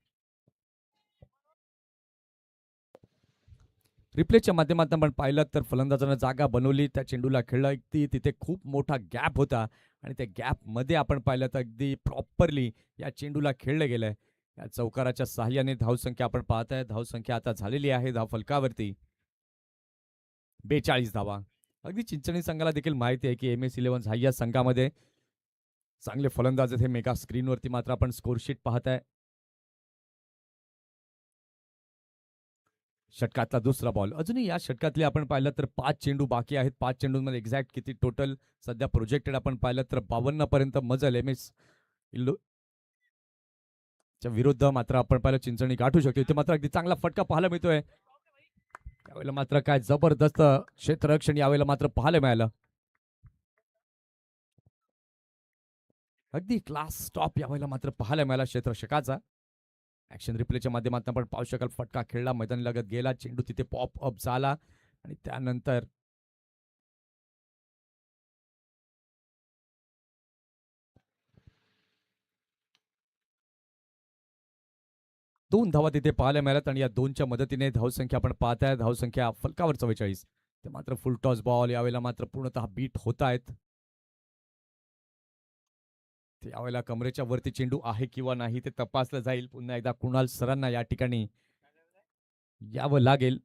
रिप्लेच्या माध्यमातून आपण पाहिलं तर फलंदाजानं जागा बनवली, त्या चेंडूला खेळलं. अगदी तिथे खूप मोठा गॅप होता आणि त्या गॅप मध्ये आपण पाहिलं तर अगदी प्रॉपरली या चेंडूला खेळलं गेलंय. या चौकाराच्या साह्याने धावसंख्या आपण पाहताय. धावसंख्या आता झालेली आहे धाव फलकावरती 42 धावा. अगदी चिंचणी संघाला देखील माहिती आहे की MS11 हा या संघामध्ये चांगले फलंदाज आहेत. हे मेगा स्क्रीनवरती मात्र आपण स्कोरशीट पाहताय. षटकातला दुसरा बॉल. अजूनही या षटकातले आपण पाहिलं तर 5 चेंडू बाकी आहेत. 5 चेंडूंमध्ये एक्झॅक्ट किती टोटल सध्या प्रोजेक्टेड आपण पाहिलं तर 52 पर्यंत मजल MS च्या विरुद्ध मात्र आपण पाहिलं चिंचणी गाठू शकतो. इथे मात्र अगदी चांगला फटका पाहायला मिळतोय. यावेळेला मात्र काय जबरदस्त क्षेत्ररक्षण यावेळेला मात्र पाहायला मिळालं. अगदी क्लास स्टॉप यावेळेला मात्र पाहायला मिळाला क्षेत्ररक्षकाचा. ऍक्शन रिप्लेच्या माध्यमातून आपण पाहू शकाल फटका खेळला, मैदानी लगत गेला, चेंडू तिथे पॉप अप झाला आणि त्यानंतर दोन धावा तिथे पाहायला मिळाल्यात आणि या दोनच्या मदतीने धावसंख्या आपण पाहताय. धावसंख्या फलकावर 44. ते मात्र फुल टॉस बॉल यावेळेला मात्र पूर्णतः बीट होत आहेत. यावेळेला कमरेच्या वरती चेंडू आहे किंवा नाही ते तपासलं जाईल. पुन्हा एकदा कुणाल सरांना या ठिकाणी यावं लागेल.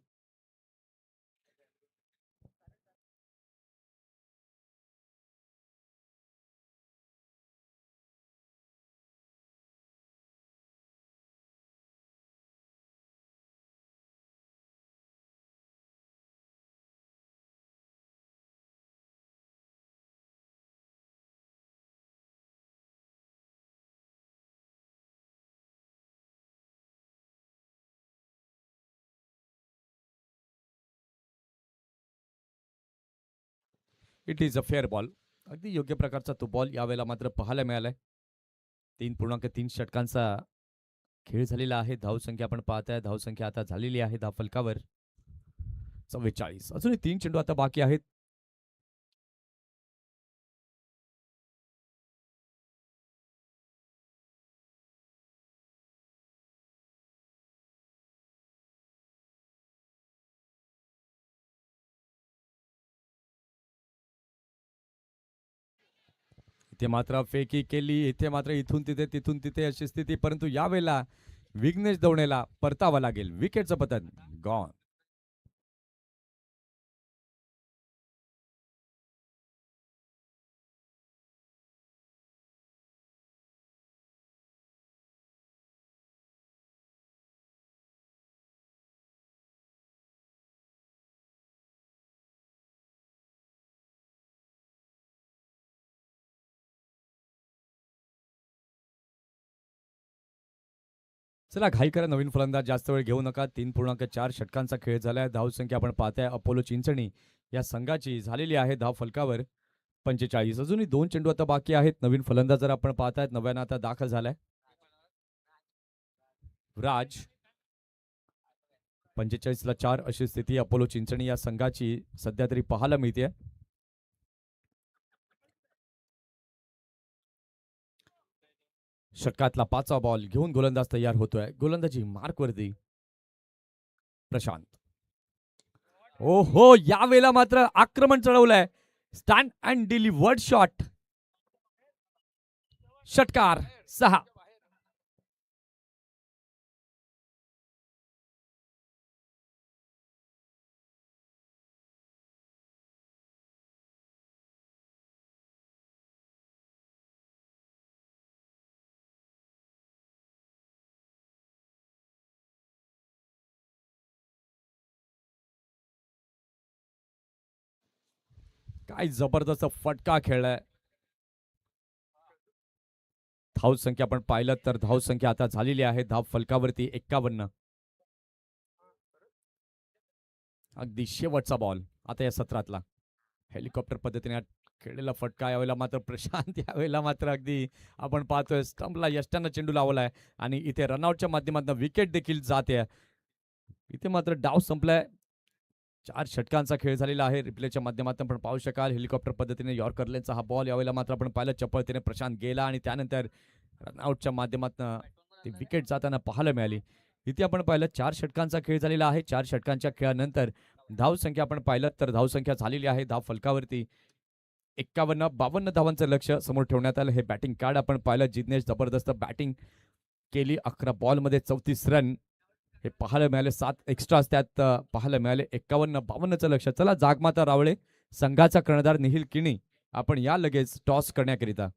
It is a fair ball. अगदी योग्य प्रकारचा तो बॉल यावेळेला मात्र पाहायला मिळालाय. 3.3 षटकांचा खेळ झालेला आहे. धावसंख्या आपण पाहताय. धावसंख्या आता झालेली आहे धाव फलकावर 44. अजूनही 3 चेंडू आता बाकी आहेत. इथे मात्र फेकी केली. इथे मात्र इथून तिथे तिथून तिथे अशी स्थिती, परंतु यावेळेला विघ्नेश दवणेला परतावं लागेल. विकेटचं पतन गॉन. चला घाई करा, नवीन फलंदाज जास्त वेळ घेऊ नका. 3.4 षटकांचा खेळ झालाय. धावसंख्या आपण पाहताय अपोलो चिंचणी या संघाची झालेली आहे धाव फलकावर 45. अजूनही 2 चेंडू आता बाकी आहेत. नवीन फलंदाज जर आपण पाहतायत नव्यानं आता दाखल झालाय राज. 45 ला 4 अशी स्थिती अपोलो चिंचणी या संघाची सध्या तरी पाहायला मिळते. षटकातला 5वा बॉल घेऊन गोलंदाज तयार होतोय. गोलंदाजी मार्कवरती प्रशांत. ओहो, यावेळेला मात्र आक्रमण चढवलंय. Stand and delivered shot. षटकार 6. काय जबरदस्त फटका खेळलाय. धाव संख्या आपण पाहिलं तर धाव संख्या आता झालेली आहे धाव फलकावरती 51. अगदी शेवटचा बॉल आता या सत्रातला. हेलिकॉप्टर पद्धतीने खेळलेला फटका यावेळेला मात्र प्रशांत यावेळेला मात्र अगदी आपण पाहतोय स्टंपला यष्ट्यानं चेंडू लावलाय आणि इथे रनआउटच्या माध्यमातून विकेट देखील जाते. इथे मात्र डाव संपलाय. 4 षटकांचा खेळ झालेला आहे. रिप्लेच्या माध्यमातून आपण पाहू शकाल हेलिकॉप्टर पद्धतीने यॉर्करलेनचा हा बॉल यावेळेला मात्र आपण पाहिलं चपळतेने प्रशांत गेला आणि त्यानंतर रनआउटच्या माध्यमातून ती विकेट जाताना पाहायला मिळाली. इथे आपण पाहिलं 4 षटकांचा खेळ झालेला आहे. 4 षटकांच्या खेळानंतर धाव संख्या आपण पाहिलं तर धाव संख्या झालेली आहे धाव फलकावरती 51-52 धावांचं लक्ष समोर ठेवण्यात आलं. हे बॅटिंग कार्ड आपण पाहिलं. जिग्नेश जबरदस्त बॅटिंग केली. 11 बॉलमध्ये 34 रन हे पाहायला मिळाले. 7 एक्स्ट्राज त्यात पाहायला मिळाले. 51-52चं लक्ष. चला जागमाता रावळे संघाचा कर्णधार निखिल किणी आपण या लगेच टॉस करण्याकरिता.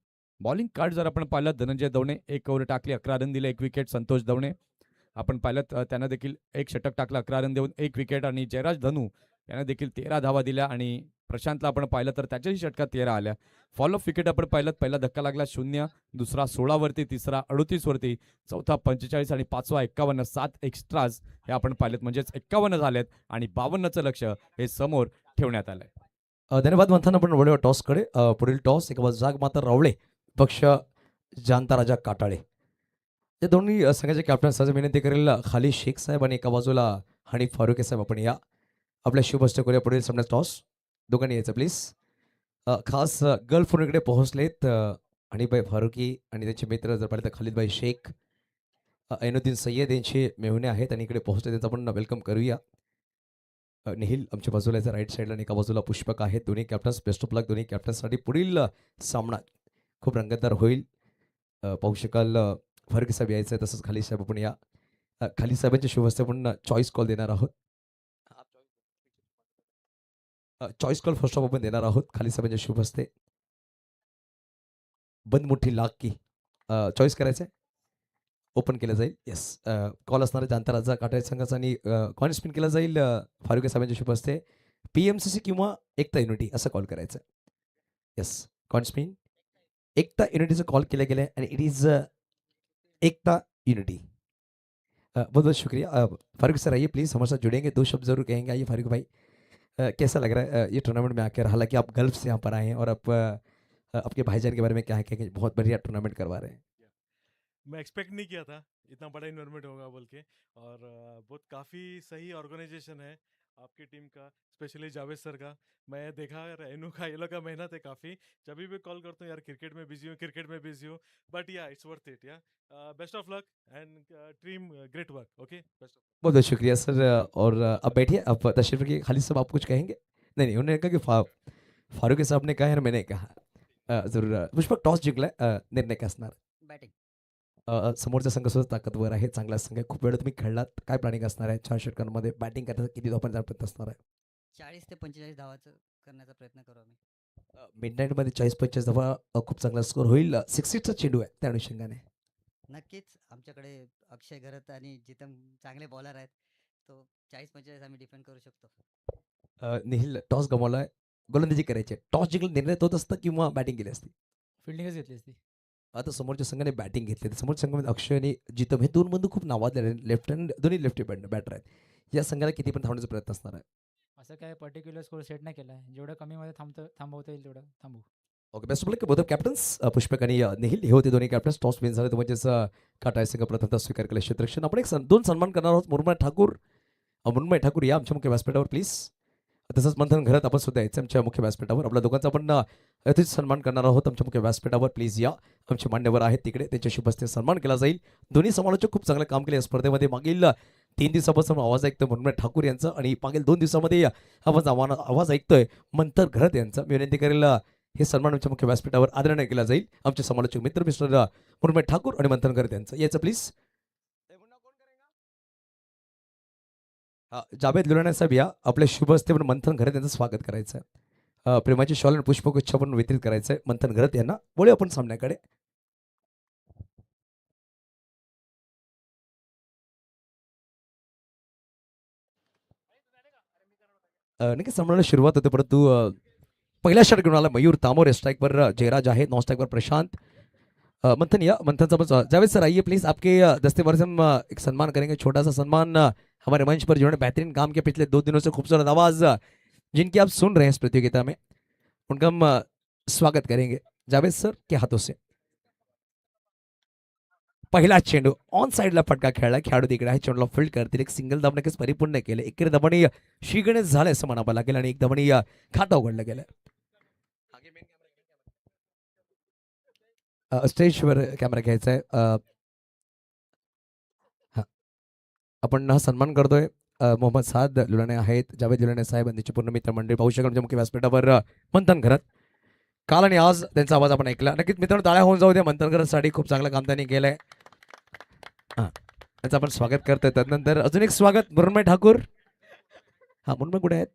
बॉलिंग कार्ड जर आपण पाहिलं धनंजय दवणे 1 ओव्हर टाकली 11 रन दिले 1 विकेट. संतोष दवणे आपण पाहिलं त्यानं देखील 1 षटक टाकलं 11 रन देऊन 1 विकेट आणि जयराज धनू यानं देखील 13 धावा दिल्या आणि प्रशांतला आपण पाहिलं तर त्याच्याही षटकात 13 आल्या. फॉलोअप विकेट आपण पाहिलं पहिला धक्का लागला 0, दुसरा 16 वरती, तिसरा 38 वरती, चौथा 45 आणि पाचवा 51. 7 एक्स्ट्राज हे आपण पाहिलेत म्हणजेच 51 झालेत आणि 52चं लक्ष हे समोर ठेवण्यात आलंय. धन्यवाद मंथन. आपण वळूया टॉसकडे. पुढील टॉस एक जागमाता रावळे पक्ष जांताराजा काटाळे या दोन्ही संघाचे कॅप्टन सहज विनंती करेल खाली शेख साहेब आणि एका बाजूला हनीफ फारुके साहेब आपण या आपल्या शुभष्ट करूया पुढील सामन्यात टॉस. दोघांनी यायचं प्लीज. खास गल्फवरून पोहोचलेत हनीफभाई फारुकी आणि त्यांचे मित्र जर पाहिलं तर खालिदभाई शेख ऐनुद्दीन सय्यद यांचे मेहुणे आहेत आणि इकडे पोहोचले त्यांचं आपण वेलकम करूया. निखिल आमच्या बाजूला यायचं राईट साईडला आणि एका बाजूला पुष्पक आहेत. दोन्ही कॅप्टन्स बेस्ट ऑफ लक दोन्ही कॅप्टन्ससाठी. पुढील सामना खूप रंगतदार होईल. पाहू शकाल फारुकी साहेब यायचं आहे तसंच खाली साहेब आपण या. खाली साहेबांच्या शुभ हस्ते आपण चॉईस कॉल देणार आहोत. चॉईस कॉल फर्स्ट ऑफ आपण देणार आहोत खाली साहेबांच्या शुभ हस्ते. बंद मुठ्ठी लाग की चॉईस करायचं आहे ओपन केलं जाईल. येस कॉल असणार आहे जांताराजा काटाळे संघाचा आणि कॉइन स्पिन केला जाईल फारुके साहेबांच्या शुभ हस्ते. PMCC किंवा एकता युनिटी असं कॉल करायचं आहे. येस कॉइन स्पिन एकता युनिटीचं कॉल केलं गेलं आहे आणि इट इज एकता यूनिटी. बहुत बहुत शुक्रिया फारूक सर. आइए प्लीज़ हमारे साथ जुड़ेंगे 2 शब्द जरूर कहेंगे. आइए फारूक भाई कैसा लग रहा है ये टूर्नामेंट में आकर. हालांकि आप गल्फ से यहाँ पर आए हैं और आप आपके भाईजान के बारे में क्या है कहेंगे. बहुत बढ़िया टूर्नामेंट करवा रहे हैं. मैं एक्सपेक्ट नहीं किया था इतना बड़ा इन्वायरमेंट होगा बोल के. और बहुत काफ़ी सही ऑर्गेनाइजेशन है आपकी टीम का, स्पेशली जावेद सर का. मैं देखा रेनू का ये लोग का मेहनत है काफ़ी. जब भी कॉल करता हूँ यार क्रिकेट में बिजी हूँ बट या इट्स वर्थ इट. या best of luck end team great work. Okay best of. बहुत बहुत शुक्रिया सर. और अब बैठिए आप तशरीफ रखिए. खालिद साहब आप कुछ कहेंगे. नहीं नहीं उन्होंने कहा कि फारूक साहब ने कहा है मैंने कहा जरूर. पुष्पक टॉस जिंकलाय निर्णय काय असणार. बॅटिंग समोरचा संघ सुद्धा ताकदवर आहे चांगला संघ आहे. खूप वेळ तुम्ही खेळलात. काय प्लॅनिंग असणार आहे 4 षटकांमध्ये बॅटिंग करण्याचा किती धावांचा प्रयत्न असणार आहे. 40 ते 45 धावाचं करण्याचा प्रयत्न करू आम्ही. मिडनाईटमध्ये 40-45 धावा खूप चांगला स्कोर होईल. 60चा चेंडू आहे त्या अनुषंगाने. नक्कीच आमच्याकडे अक्षय घरत आणि जितम चांगले बॉलर आहेत. तो 40-45 आम्ही डिफेंड करू शकतो. निखिल टॉस गमावलाय गोलंदाजी करायची. टॉस जिंकला निर्णय तोच असता किंवा बॅटिंग केली असती. फिल्डिंगच घेतली असती. आता समोरच्या संघाने बॅटिंग घेतली. समोरच्या संघामध्ये अक्षय आणि जितम हे दोन बंधू खूप नावाजले लेफ्ट हँड दोन्ही लेफ्टी बॅटर आहेत. या संघाला किती पण थांबण्याचा प्रयत्न असणार आहे. असं काय पर्टिक्युलर स्कोर सेट नाही केला आहे. जेवढं कमीमध्ये थांबवता येईल तेवढं थांबू. Okay best of luck both captains. Pushpak आणि निखिल हे होते दोन्ही कॅप्टन्स. टॉस विन झाले म्हणजेच काटाळे संघ प्रथमतः स्वीकार केला क्षेत्ररक्षण. आपण एक दोन सन्मान करणार आहोत. मुन्मय ठाकूर या आमच्या मुख्य व्यासपीठावर प्लीज. तसंच मंथन घरात आपण सुद्धा यायचं आमच्या मुख्य व्यासपीठावर. आपल्या दोघांचा आपण यथेच सन्मान करणार आहोत आमच्या मुख्य व्यासपीठावर. प्लीज या आमचे मान्यवर आहेत तिकडे त्यांच्या शुभ हस्ते सन्मान केला जाईल. दोन्ही समालोचक खूप चांगलं काम केले या स्पर्धेमध्ये. मागील 3 दिवसापासून आवाज ऐकतोय मुन्मय ठाकूर यांचा आणि मागील 2 दिवसामध्ये आवाज ऐकतोय मंथन घरात यांचा. मी विनंती करेल हे सन्मान आमच्या मुख्य व्यासपीठावर आदराने केला जाईल. आमचे समालोचक मित्र मिस्टर मुन्मय ठाकूर आणि मंथन घरात यांचं याचं प्लीज. जावेद लुलाणे साहेब या आपल्या शुभ हस्ते पण मंथन घरात यांचं स्वागत करायचं आहे. प्रेमाची शॉल आणि पुष्पगुच्छ आपण वितरित करायचं आहे मंथन घरात यांना. बोलू आपण सामन्याकडे. नक्की सामन्याला सुरुवात होते परंतु पहिला षटक घेऊन आला मयूर तामोरे, स्ट्राइकवर जयराज आहे, नॉन स्ट्राइकवर प्रशांत मंथन या मंथन साहब जावेद सर आइए प्लीज, आपके दस्तेवर से हम एक सम्मान करेंगे, छोटा सा सम्मान हमारे मंच पर जिन्होंने बेहतरीन काम किया पिछले 2 दिनों से, खूबसूरत आवाज जिनकी आप सुन रहे हैं इस प्रतियोगिता में, उनका हम स्वागत करेंगे जावेद सर के हाथों से. पहिला चेंडू ऑन साइडला फटका खेळला, खेळाडू तिकडे आहे, चेंडूला फील्ड करतील, एक सिंगल धाव नक्कीच परिपूर्ण केले, एकेरी धावणी श्रीगणेश झाले असं म्हणावं लागेल आणि एक धावणी खातं उघडलं गेलं. स्टेजवर कॅमेरा घ्यायचा आहे. आपण हा सन्मान करतोय. मोहम्मद साद लुलाने आहेत, जावेद लुलाने साहेब आणि पूर्ण मित्रमंडळी पाहू शकाल तुमच्या मुख्य व्यासपीठावर मंथन घरात. काल आणि आज त्यांचा आवाज आपण ऐकला. नक्कीच मित्रांनो टाळ्या होऊन जाऊ द्या, मंथन घरासाठी खूप चांगलं काम त्यांनी केलंय. त्यांचं आपण स्वागत करतोय. त्यानंतर अजून एक स्वागत मुन्मय ठाकूर. हा मुन्मय कुठे आहेत?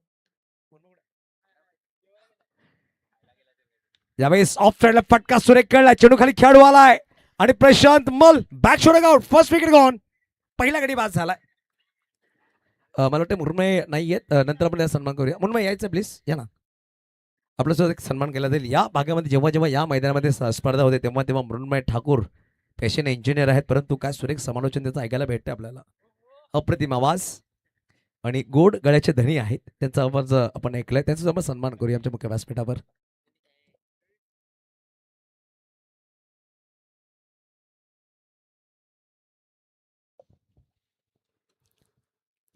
यावेळेस ऑफ साइडला फटका सुरेख कळला, चेंडू खाली खेळाडू आलाय आणि प्रशांत मल back shot out, first wicket gone, पहिला गडी बाद झालाय. मला वाटतं मुन्मय नाही येत, नंतर आपण याचा सन्मान करूया. मुन्मय यायचं प्लीज, या ना. आपल्या सोबत एक सन्मान केला जाईल. या भागामध्ये जेव्हा जेव्हा या मैदानामध्ये स्पर्धा होते तेव्हा तेव्हा मुन्मय ठाकूर पेशेने इंजिनियर आहेत, परंतु काय सुरेख समालोचन त्याचं ऐकायला भेटते आपल्याला. अप्रतिम आवाज आणि गोड गळ्याचे धनी आहेत, त्यांचा आवाज आपण ऐकलाय, त्यांचा आपण सन्मान करूया आमच्या मुख्य व्यासपीठावर.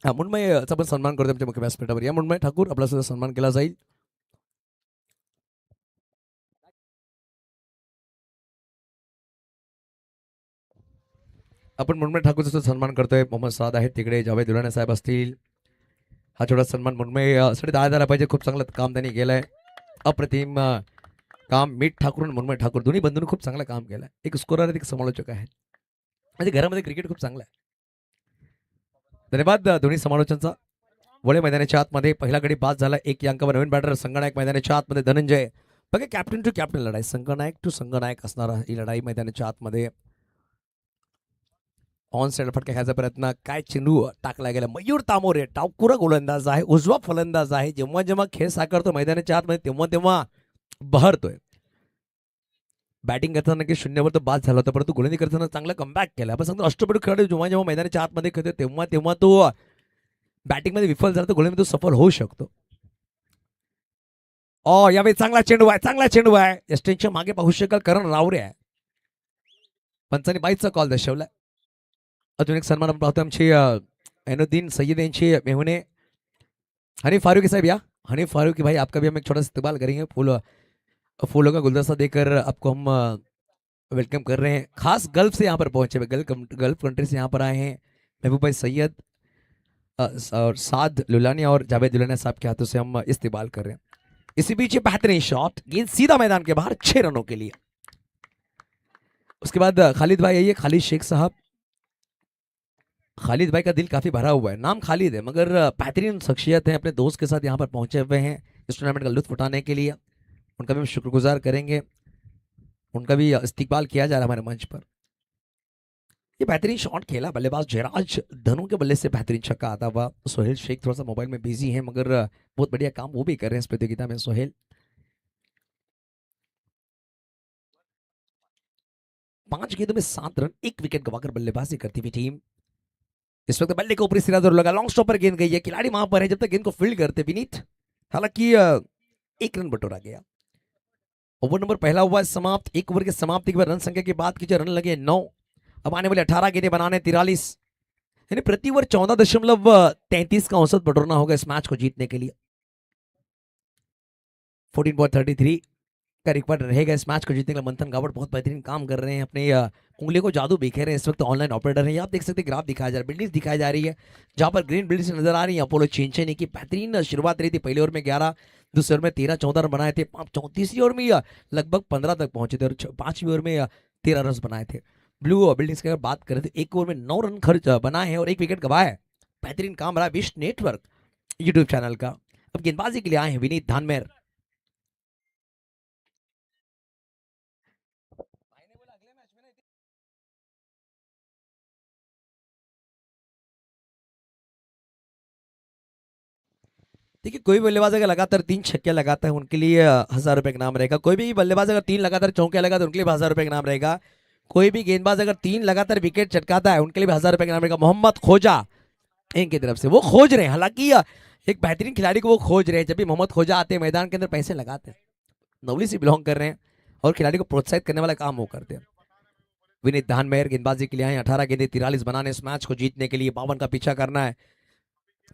मुन्मयचा पण सन्मान करतो आमच्या मुख्य व्यासपीठावर. या मुन्मय ठाकूर, आपला सुद्धा सन्मान केला जाईल. आपण मुन्मय ठाकूरचा सुद्धा सन्मान करतोय. मोहम्मद साद आहेत तिकडे, जावेद दुलाने साहेब असतील. हा छोटा सन्मान मुन्मय साठी द्यायला पाहिजे, खूप चांगलं काम त्यांनी केलंय. अप्रतिम काम. मीठ ठाकूर आणि मुन्मय ठाकूर दोन्ही बंधूंनी खूप चांगलं काम केलंय. एक स्कोरर आहेत, एक समालोचक आहेत, म्हणजे घरामध्ये क्रिकेट खूप चांगलं आहे. धन्यवाद दोन्ही समालोचनचा. वळे मैदानाच्या आतमध्ये पहिला गडी बाद झाला, 1 अंकावर नवीन बॅटर संगनायक मैदानाच्या आतमध्ये धनंजय. बघा कॅप्टन टू कॅप्टन लढाई, संगनायक टू संगनायक असणार ही लढाई मैदानाच्या आतमध्ये. ऑन साइड फटका घ्यायचा प्रयत्न, काय चेंडू टाकला गेला. मयूर तामोरे टावकुरा गोलंदाज आहे, उजवा फलंदाज आहे, जेव्हा जेव्हा खेळ साकारतो मैदानाच्या आतमध्ये तेव्हा तेव्हा बहरतोय. बॅटिंग करताना की शून्यावर तो बाद झाला होता, परंतु गोलंदाजी करताना चांगला कमबॅक केला. आपण सांगतो अष्टपैलू खेळाडू जेव्हा जेव्हा मैदानाच्या आतमध्ये खेळतो तेव्हा तेव्हा तो बॅटिंगमध्ये विफल झाला तर गोलंदाजी तो सफल होऊ शकतो. यावेळी चांगला चेंडू आहे, चांगला चेंडू आहे. एस्टेनच्या मागे पाहू शकाल करण रावरे आहे. पंचांनी 22चा कॉल दर्शवलाय. अजून एक सन्मान आपण पाहतो आमची ऐनुद्दीन सय्यद यांची मेहुणे हनीफ फारूकी साहब. या हनीफ फारूकी भाई, आपका भी हम एक छोटा सा इस्तेमाल करेंगे. फूलों का गुलदस्ता देकर आपको हम वेलकम कर रहे हैं. खास गल्फ से यहाँ पर पहुंचे हुए, गल्फ कंट्री से यहाँ पर आए हैं महबूब भाई सैयद और साद लुलानी और जावेद लुलानी साहब के हाथों से हम इस्तेमाल कर रहे हैं. इसी बीच ये बेहतरीन शॉट, गेंद सीधा मैदान के बाहर 6 रनों के लिए. उसके बाद खालिद भाई आइए, खालिद शेख साहब. खालिद भाई का दिल काफी भरा हुआ है, नाम खालिद है मगर बेहतरीन शख्सियत है, अपने दोस्त के साथ यहाँ पर पहुंचे हुए हैं इस टूर्नामेंट का लुत्फ उठाने के लिए. उनका भी हम शुक्रगुजार करेंगे, उनका भी इस्तेमाल किया जा रहा है हमारे मंच पर. ये बेहतरीन शॉट खेला बल्लेबाज जयराज धनु के बल्ले से, बेहतरीन छक्का आता हुआ. सोहेल शेख थोड़ा सा मोबाइल में बिजी है मगर बहुत बढ़िया काम वो भी कर रहे हैं इस प्रतियोगिता में. सोहेल 5 गेंदों में 7 रन, 1 विकेट गवाकर बल्लेबाजी करती हुई टीम. इस वक्त बल्ले को ऊपरी सिरा जरूर लगा, लॉन्ग स्टॉप पर गेंद गई है, खिलाड़ी वहां पर है जब तक गेंद को फील्ड करते विनीत. हालांकि 1 रन बटोरा गया. ओवर नंबर पहला हुआ समाप्त. 1 ओवर की समाप्ति के बाद रन संख्या की बात कीजिए, रन लगे 9. अब आने वाले 18 गेंदें बनाने 43, यानी प्रति ओवर 14.33 का औसत बटोरना होगा इस मैच को जीतने के लिए. 14.33 का रिकॉर्ड रहेगा इस मैच को जीतने के लिए. मंथन गावड़ बहुत बेहतरीन काम कर रहे हैं, अपने उंगली को जादू बिखेर रहे हैं. इस वक्त ऑनलाइन ऑपरेटर है, आप देख सकते हैं ग्राफ दिखाया जा रहा है, बिल्डिंग दिखाई जा रही है जहां पर ग्रीन बिल्डिंग नजर आ रही है. अपोलो चेंचनी की बेहतरीन शुरुआत रही थी. पहले ओवर में 11, दूसरे ओवर में 13-14 रन बनाए थे. 34वीं ओवर में लगभग 15 तक पहुंचे थे और 5वीं ओवर में 13 रन बनाए थे. ब्लू बिल्डिंग्स की अगर बात करें तो 1 ओवर में 9 रन खर्च बनाए हैं और 1 विकेट गवाया है. बेहतरीन काम रहा विश नेटवर्क यूट्यूब चैनल का. अब गेंदबाजी के लिए आए हैं विनीत धानमेर. देखिए कोई भी बल्लेबाज अगर लगातार 3 छक्के लगाता है उनके लिए 1000 रुपए का नाम रहेगा। कोई भी बल्लेबाज अगर 3 लगातार चौके लगाता है उनके लिए भी 1000 रुपए का नाम रहेगा। कोई भी गेंदबाज अगर 3 लगातार विकेट चटकाता है उनके लिए भी 1000 रुपए का नाम रहेगा। मोहम्मद खोजा इनकी तरफ से वो खोज रहे हैं, हालांकि एक बेहतरीन खिलाड़ी को वो खोज रहे हैं। जब भी मोहम्मद खोजा आते हैं मैदान के अंदर पैसे लगाते हैं, नवली से बिलोंग कर रहे हैं और खिलाड़ी को प्रोत्साहित करने वाला काम वो करते हैं। विनीत धानमेर गेंदबाजी के लिए आए, 18 गेंदे 43 बनाने इस मैच को जीतने के लिए, 52 का पीछा करना है।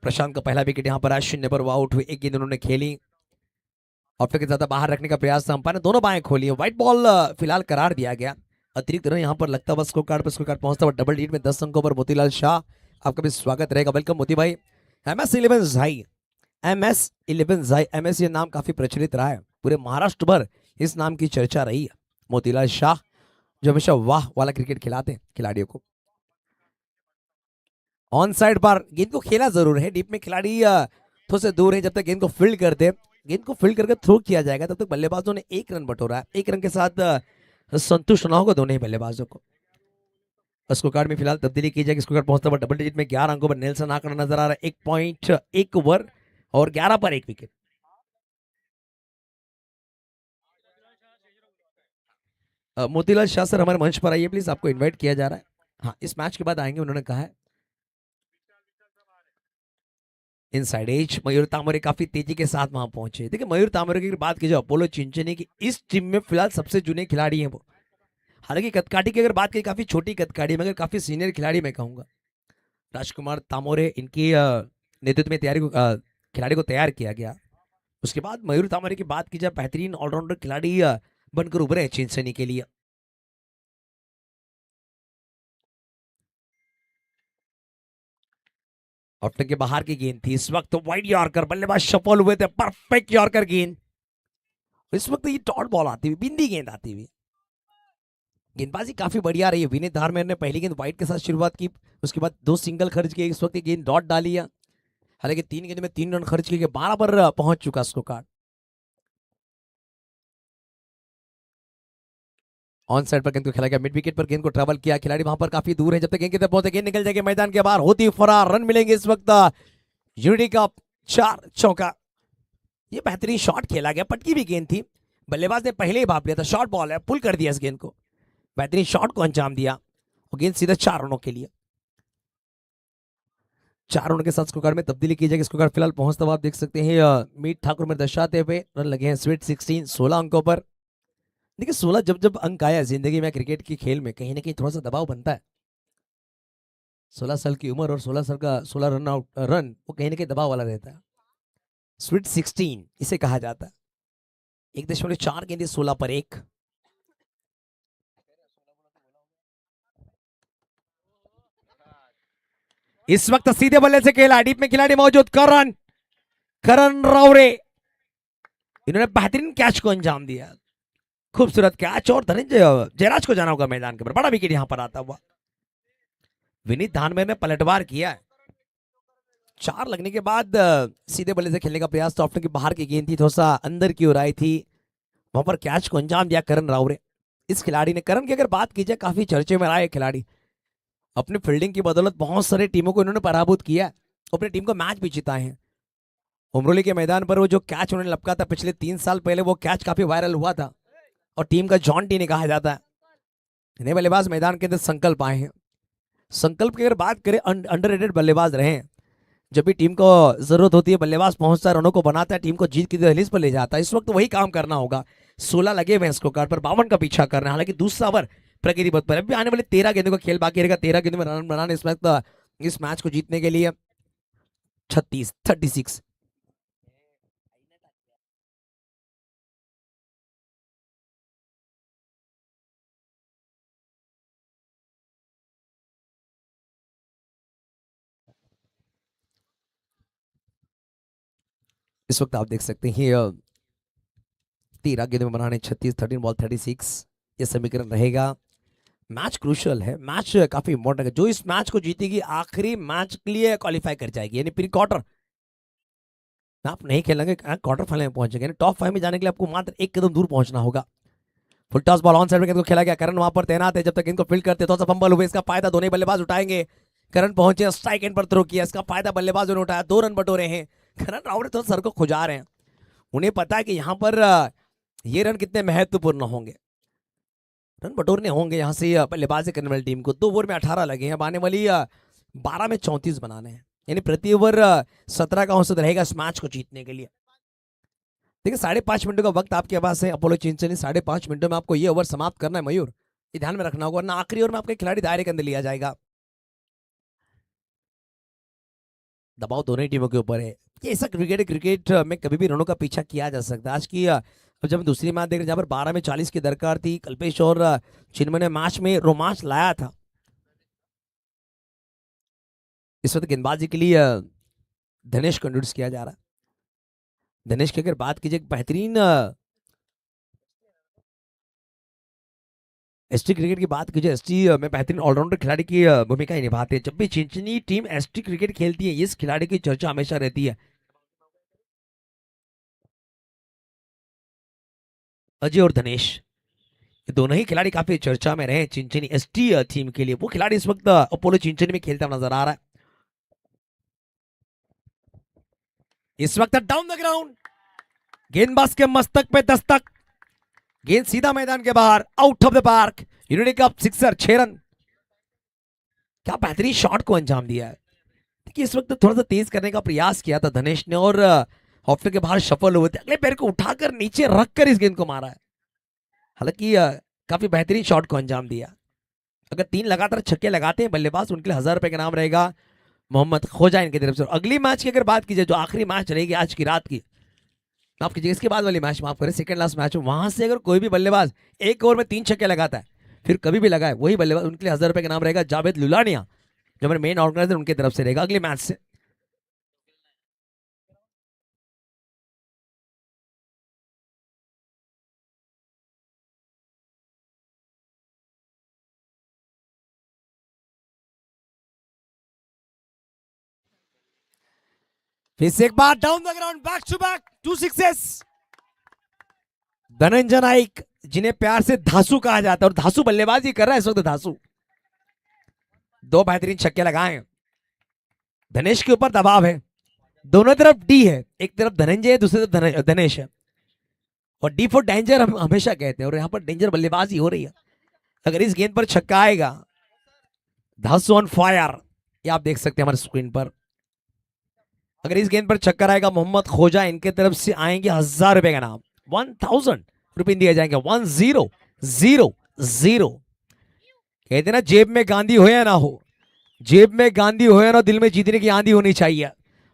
प्रशांत का पहला विकेट यहाँ पर आज 0 पर वो आउट हुए। एक गेंद उन्होंने खेली, ऑफ के ज्यादा बाहर रखने का प्रयास था, अंपायर ने दोनों बाएं खोली। व्हाइट बॉल फिलहाल करार दिया गया। अतिरिक्त रन यहाँ पर लगता हुआ स्कोर कार्ड पहुंचता हुआ डबल लीड में 10 अंकों पर मोतीलाल शाह। आपका भी स्वागत रहेगा, वेलकम मोती भाई। MS11 झाई, MS11 झाई, MS ये नाम काफी प्रचलित रहा है, पूरे महाराष्ट्र भर इस नाम की चर्चा रही है। मोतीलाल शाह जो हमेशा वाह वाला क्रिकेट खिलाते हैं खिलाड़ियों को। ऑन साइड पर गेंद को खेला जरूर है, डीप में खिलाड़ी थोड़े से दूर है। जब तक गेंद को फील्ड करते, गेंद को फील्ड करके थ्रो किया जाएगा तब तक बल्लेबाजों ने 1 रन बटोरा है। 1 रन के साथ संतुष्ट ना होगा दोनों ही बल्लेबाजों को। स्कोर कार्ड में फिलहाल तब्दीली की जाएगी। स्कोर कार्ड पहुंचता हुआ डबल डिजिट में 11 अंकों पर नेल्सन आंकड़ा नजर आ रहा है। 1.1 ओवर और 11 पर 1 विकेट। मोतीलाल शाह सर हमारे मंच पर आइए प्लीज, आपको इनवाइट किया जा रहा है। हाँ, इस मैच के बाद आएंगे उन्होंने कहा है। इनसाइड एज मयूर तामरे काफी तेजी के साथ वहां पहुंचे। देखिए मयूर तामरे की बात की जाए अपोलो चिंचनी की, इस टीम में फिलहाल सबसे जूनियर खिलाड़ी हैं वो। हालांकि कदकाठी की अगर बात करें काफी छोटी कदकाठी मगर काफी सीनियर खिलाड़ी मैं कहूंगा। राजकुमार तामोरे इनकी नेतृत्व में खिलाड़ी को तैयार किया गया। उसके बाद मयूर तामरे की बात की जाए, बेहतरीन ऑलराउंडर खिलाड़ी बनकर उभरे चिंचनी के लिए। ऑप्टन के बाहर की गेंद थी, इस वक्त वाइड यॉर्कर, बल्लेबाज सफल हुए थे, परफेक्ट यॉर्कर गेंद। इस वक्त ये डॉट बॉल आती हुई, बिंदी गेंद आती हुई। गेंदबाजी काफी बढ़िया रही है। विनीत धारमेर ने पहली गेंद वाइड के साथ शुरुआत की, उसके बाद 2 सिंगल खर्च किए, इस वक्त गेंद डॉट डाली है। हालांकि 3 गेंद में 3 रन खर्च किए, 12 पर पहुंच चुका स्कोर कार्ड। ऑन साइड पर गेंद को खेला गया, मिड विकेट पर गेंद को ट्रेवल किया, खिलाड़ी वहां पर काफी दूर है। जब तक गेंद की तरफ पहुंचे गेंद निकल जाएगी मैदान के बाहर, होती फरार, रन मिलेंगे इस वक्त। यूनिटी का 4 चौका, ये बेहतरीन शॉट खेला गया, पटकी भी गेंद थी, बल्लेबाज ने पहले ही भाप लिया था। शॉर्ट बॉल है, पुल कर दिया इस गेंद को, बेहतरीन शॉट को अंजाम दिया और गेंद सीधा 4 रनों के लिए। 4 रनों के साथ स्कोर कार्ड में तब्दीली की जाएगी। स्कोर कार्ड फिलहाल पहुंचता हुआ आप देख सकते हैं मीत ठाकुर में दर्शाते हुए रन लगे हैं स्वीट 16, 16 अंकों पर। देखिए 16 जब अंक आया जिंदगी में क्रिकेट की खेल में, कहीं ना कहीं थोड़ा सा दबाव बनता है। 16 साल की उम्र और 16 साल का 16 रन वो कहीं ना कहीं दबाव वाला रहता है। स्वीट 16 इसे कहा जाता है। 1.4 गेंदे 16 पर 1। इस वक्त सीधे बल्ले से खेला, डीप में खिलाड़ी मौजूद, करण रावरे, इन्होंने बेहतरीन कैच को अंजाम दिया, खूबसूरत कैच। और धनंजय जयराज को जाना होगा मैदान के ऊपर, बड़ा विकेट यहां पर आता हुआ। विनीत धानमेर ने पलटवार किया है। 4 लगने के बाद सीधे बल्ले से खेलने का प्रयास, तो ऑप्शन की बाहर की गेंद थी, थोड़ा सा अंदर की ओर आई थी, वहां पर कैच को अंजाम दिया करण रावरे। इस खिलाड़ी ने, करण की अगर बात की जाए काफी चर्चे में रहा है खिलाड़ी, अपनी फील्डिंग की बदौलत बहुत सारे टीमों को इन्होंने पराभूत किया, अपनी टीम को मैच भी जिताए हैं। उमरोली के मैदान पर वो जो कैच उन्होंने लपका था पिछले 3 साल पहले, वो कैच काफी वायरल हुआ था और टीम का जॉन टी ने कहा जाता है। नए बल्लेबाज मैदान के अंदर संकल्प आए हैं। संकल्प की अगर बात करें, अंडररेटेड बल्लेबाज रहे हैं। जब भी टीम को जरूरत होती है बल्लेबाज पहुंचता है, रनों को बनाता है, टीम को जीत की दहलीज पर ले जाता है। इस वक्त वही काम करना होगा। 16 लगे हुए हैं स्कोर कार्ड पर, 52 का पीछा करना है। हालांकि दूसरा ओवर प्रगति पथ पर, अभी आने वाले 13 गेंदों का खेल बाकी रहेगा। 13 गेंदों में रन बनाने इस वक्त इस मैच को जीतने के लिए 36। इस वक्त आप देख सकते हैं 13 गेंदों में बनाने 36, 13 बॉल 36, ये समीकरण रहेगा। मैच क्रूशियल है, मैच काफी इंपॉर्टेंट है। जो इस मैच को जीतेगी आखिरी मैच के लिए क्वालिफाई कर जाएगी, यानी प्री क्वार्टर आप नहीं खेलेंगे, क्वार्टर फाइनल में पहुंचेंगे। टॉप 5 में जाने के लिए आपको मात्र 1 कदम दूर पहुंचना होगा। फुल टॉस बॉल ऑन साइड में खेला गया, करण वहां पर तैनात है। जब तक इनको फील्ड करते, थोड़ा सा फंबल हुए, इसका फायदा दोनों बल्लेबाज उठाएंगे। करण पहुंचे, स्ट्राइक एंड पर थ्रो किया, इसका फायदा बल्लेबाजों ने उठाया, 2 रन बटोरे हैं। करण रावरे तो सर को खुजा रहे हैं, उन्हें पता है कि यहाँ पर ये रन कितने महत्वपूर्ण होंगे, रन बटोरने होंगे यहाँ से बल्लेबाजी करने वाली टीम को। 2 ओवर में 18 लगे हैं, अब आने वाली 12 में 34 बनाने हैं, यानी प्रति ओवर 17 का औसत रहेगा इस मैच को जीतने के लिए। देखिए 5.5 मिनटों का वक्त आपके पास है अपोलो चिंचनी, 5.5 मिनटों में आपको ये ओवर समाप्त करना है मयूर, ये ध्यान में रखना होगा, वरना आखिरी ओवर में आपका खिलाड़ी दायरे के अंदर लिया जाएगा। दबाव दोनों ही टीमों के ऊपर है, ये ऐसा क्रिकेट में कभी भी रनों का पीछा किया जा सकता है। आज की अब जब हम दूसरी मैच देख रहे हैं जहाँ पर 12 में 40 की दरकार थी, कल्पेश और चिन्मय ने मैच में रोमांच लाया था। इस वक्त गेंदबाजी के लिए धनेश को इंट्रोड्यूस किया जा रहा है। धनेश की अगर बात कीजिए, बेहतरीन एसटी क्रिकेट की बात कीजिए, एसटी में बेहतरीन ऑलराउंडर खिलाड़ी की भूमिका ही निभाते हैं। जब भी चिंचनी टीम एसटी क्रिकेट खेलती है, इस खिलाड़ी की चर्चा हमेशा रहती है। अजय और धनेश, ये दोनों ही खिलाड़ी काफी चर्चा में रहे चिंचनी एसटी टीम के लिए। वो खिलाड़ी इस वक्त अपोलो चिंचनी में खेलता हुआ नजर आ रहा है। इस वक्त डाउन द ग्राउंड, गेंदबाज के मस्तक पे दस्तक, गेंद सीधा मैदान के बाहर, out of the park, unity cup sixer, 6 run. क्या बेहतरीन शॉट को अंजाम दिया है। देखिए इस वक्त थोड़ा सा तेज करने का प्रयास किया था धनेश ने और ऑफ के बाहर सफल हुए थे, अगले पैर को उठाकर नीचे रखकर इस गेंद को मारा है। हालांकि काफी बेहतरीन शॉट को अंजाम दिया। अगर 3 लगातार छक्के लगाते हैं बल्लेबाज, उनके लिए 1000 रुपए का नाम रहेगा मोहम्मद खोजा इनकी तरफ से। अगली मैच की अगर बात कीजिए, जो आखिरी मैच रहेगी आज की रात की, माफ कीजिए इसके बाद वाली मैच, माफ करें सेकंड लास्ट मैच, वहां से अगर कोई भी बल्लेबाज 1 ओवर में 3 छक्के लगाता है, फिर कभी भी लगाए, वही बल्लेबाज, उनके लिए 1000 रुपए का नाम रहेगा जावेद लुलानिया, जो हमारे मेन ऑर्गेनाइजर उनकी तरफ से रहेगा अगले मैच से। फिर से एक बार down the ground, back to back 2 sixes. Dhananjay Naik, जिन्हें प्यार से धासु कहा जाता है, और धासु बल्लेबाजी कर रहा है इस वक्त धासु। 2 बेहतरीन छक्के लगाए। धनेश के ऊपर दबाव है, दोनों तरफ डी है, एक तरफ धनंजय है, दूसरी तरफ धनेश है, और डी फॉर डेंजर हम हमेशा कहते हैं, और यहां पर डेंजर बल्लेबाजी हो रही है। अगर इस गेंद पर छक्का आएगा, धासु ऑन फायर, ये आप देख सकते हैं हमारे स्क्रीन पर। अगर इस गेंद पर छक्का आएगा, मोहम्मद खोजा इनके तरफ से आएंगे 1000 रुपए का नाम, 1000 रुपए दिए जाएंगे। 1000। कहते ना जेब में गांधी हो या ना हो, जेब में गांधी हो या ना, दिल में जीतने की आंधी होनी चाहिए,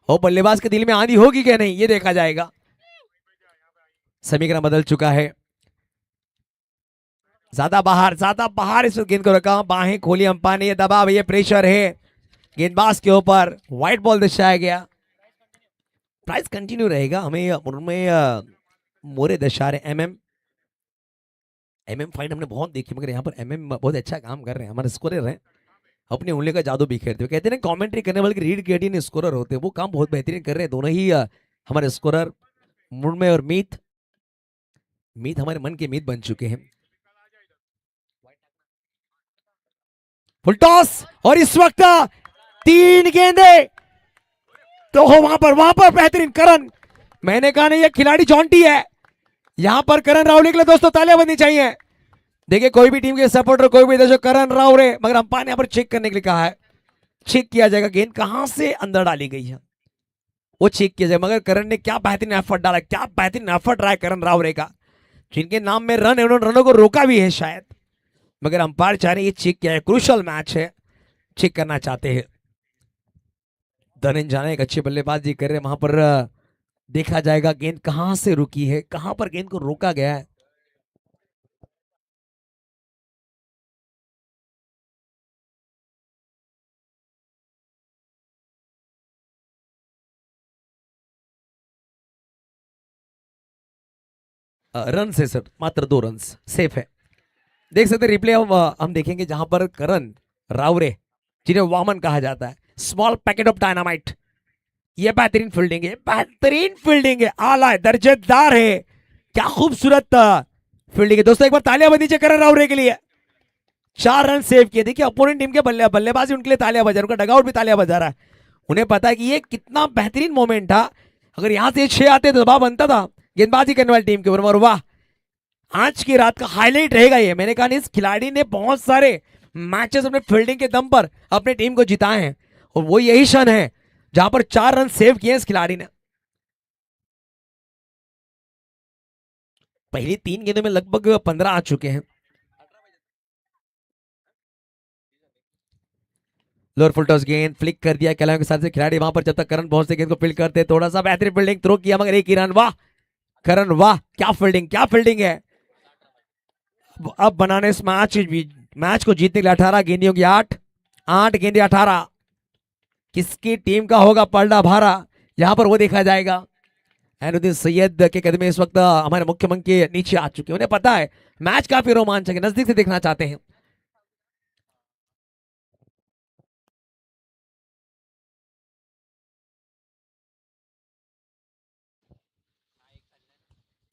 और बल्लेबाज के दिल में आंधी होगी क्या नहीं, ये देखा जाएगा। समीकरण बदल चुका है, ज्यादा बाहर इस गेंद को रखा, बाहें खोली अंपायर ने, ये दबाव, ये प्रेशर है गेंदबाज के ऊपर, व्हाइट बॉल दर्शाया गया। प्राइस कंटिन्यू रहेगा, हमें उनमें मोरे दशा रहे। एमएम फाइट हमने बहुत देखी, मगर यहाँ पर एमएम बहुत अच्छा काम कर रहे हैं, हमारे स्कोरर हैं, अपनी उंगली का जादू बिखेरते हुए। कहते हैं कमेंट्री करने वाले रीड केटिन स्कोरर होते हैं, वो काम बहुत बेहतरीन कर रहे हैं दोनों ही हमारे स्कोरर, मुर्मे और मीत हमारे मन के मीत बन चुके हैं। फुल टॉस, और इस वक्त 3 गेंदे, तो वहां पर बेहतरीन करण, मैंने कहा नहीं ये खिलाड़ी जॉन्टी है, यहां पर करण रावले के लिए दोस्तों तालियां बजनी चाहिए। देखिए कोई भी टीम के सपोर्टर, कोई भी दर्शक, करण रावले, मगर अंपायर ने यहां पर चेक करने के लिए कहा है, चेक किया जाएगा गेंद कहां से अंदर डाली गई है, वो चेक किया जाए। मगर करण ने क्या बेहतरीन एफर्ट डाला, क्या बेहतरीन एफर्ट रहा है करण रावले का, जिनके नाम में रन है, उन्होंने रनों को रोका भी है शायद, मगर अंपायर चाह रहे ये चेक किया है, क्रूशल मैच है, चेक करना चाहते हैं। धनंजय एक अच्छी बल्लेबाजी कर रहे हैं, वहां पर देखा जाएगा गेंद कहां से रुकी है, कहां पर गेंद को रोका गया है। रन से सर मात्र 2 रन सेफ है। देख सकते रिप्ले हम देखेंगे जहां पर करण रावरे, जिन्हें वामन कहा जाता है, स्मॉल पैकेट ऑफ डायनामाइट, ये बेहतरीन फील्डिंग है, आला है, दर्जेदार है, क्या खूबसूरत फील्डिंग है दोस्तों। एक बार तालियां बज नीचे करण रावरे के लिए, 4 रन सेव किए। देखिए अपोनेंट टीम के बल्लेबाजी उनके लिए तालियां बजा रहा है, उनका डगआउट भी तालियां बजा रहा है, उन्हें पता है कि ये कितना बेहतरीन मोमेंट था अगर यहां से 6 आते तो दबाव बनता था गेंदबाजी करने वाली टीम के ऊपर। और वाह, आज की रात का हाईलाइट रहेगा ये। मैंने कहा इस खिलाड़ी ने बहुत सारे मैचेस अपने फील्डिंग के दम पर अपने टीम को जिताए हैं, और वो यही क्षण है जहां पर 4 रन सेव किए इस खिलाड़ी ने। पहली 3 गेंदों में लगभग 15 आ चुके हैं। लोअर फुल टॉस गेंद फ्लिक कर दिया कलाम के साथ से खिलाड़ी वहां पर, जब तक करण पहुंचते गेंद को फील्ड करते, थोड़ा सा बेहतरीन फील्डिंग थ्रो किया मगर एक ही रन। वाह करण, वाह क्या फील्डिंग, क्या फील्डिंग है। अब बनाने इस मैच को जीतने के लिए 18 गेंदियों की 8 गेंदे 18। किसकी टीम का होगा पलड़ा भारा, यहां पर वो देखा जाएगा। ऐनुद्दीन सैयद के कदम इस वक्त हमारे मुख्य मंच के नीचे आ चुके हैं। उन्हें पता है मैच काफी रोमांचक है, नजदीक से देखना चाहते हैं।